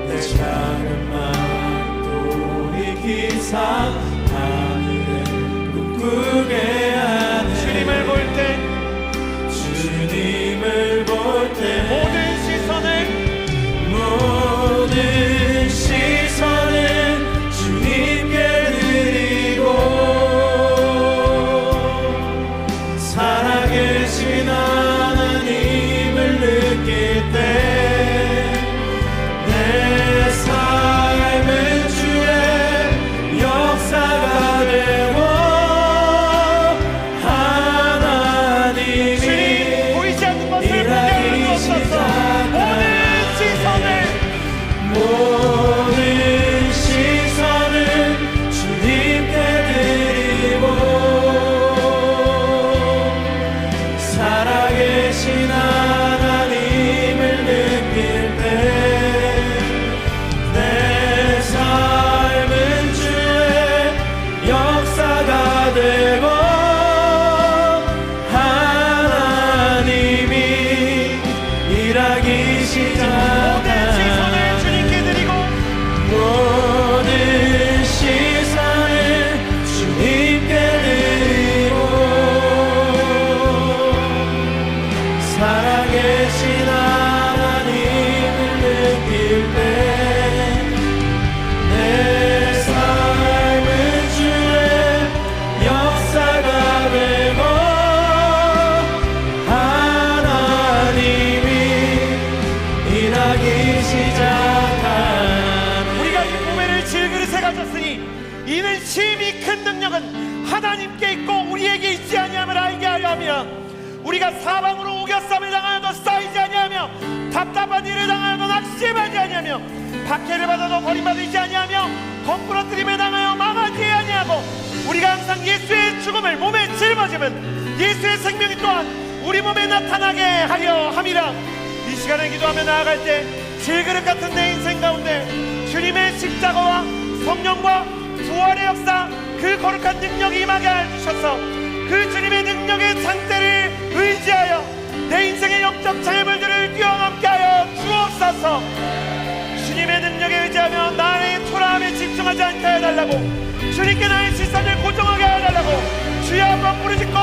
내 작은 마음도 익히사 하늘에 꿈꾸게 하네. 주님을 볼 때 주님을 볼 때 모든 시선은 주님께 드리고 살아계신 하나님을 느낄 때 내 삶은 주의 역사가 되고 하나님이 주님 보이지 않는 것을 보게 하여 주옵소서. 모든 시선은 주님께 드리고 살아계신 하나님을 느낄 때 내 삶은 주의 역사가 되고 하나님이 일하기 시작하네. 모든 시선을 주님께 드리고 살아계신 하나님을 느낄 때 내 삶은 주의 역사가 되고 하나님이 일하기 시작하네. 우리가 이 보배를 질그릇에 가졌으니 이는 심히 큰 능력은 하나님께 있고 우리에게 있지 아니함을 알게 하려 함이라. 우리가 사방으로 우겨쌈을 당하여도 쌓이지 아니하며 답답한 일을 당하여도 낙심하지 아니하며 박해를 받아도 버림받지 아니하며 덤부러뜨림에 당하여 망하지 아니하고 우리가 항상 예수의 죽음을 몸에 짊어지면 예수의 생명이 또한 우리 몸에 나타나게 하려 함이라. 이 시간에 기도하며 나아갈 때 질그릇 같은 내 인생 가운데 주님의 십자가와 성령과 부활의 역사, 그 거룩한 능력이 임하게 하셔서 그 주님의 능력의 상태를 의지하여 내 인생의 영적 장애물들을 뛰어넘게 하여 주옵소서. 주님의 능력에 의지하며 나의 초라함에 집중하지 않게 해달라고, 주님께 나의 시선을 고정하게 해달라고 주여 한번 부르짖고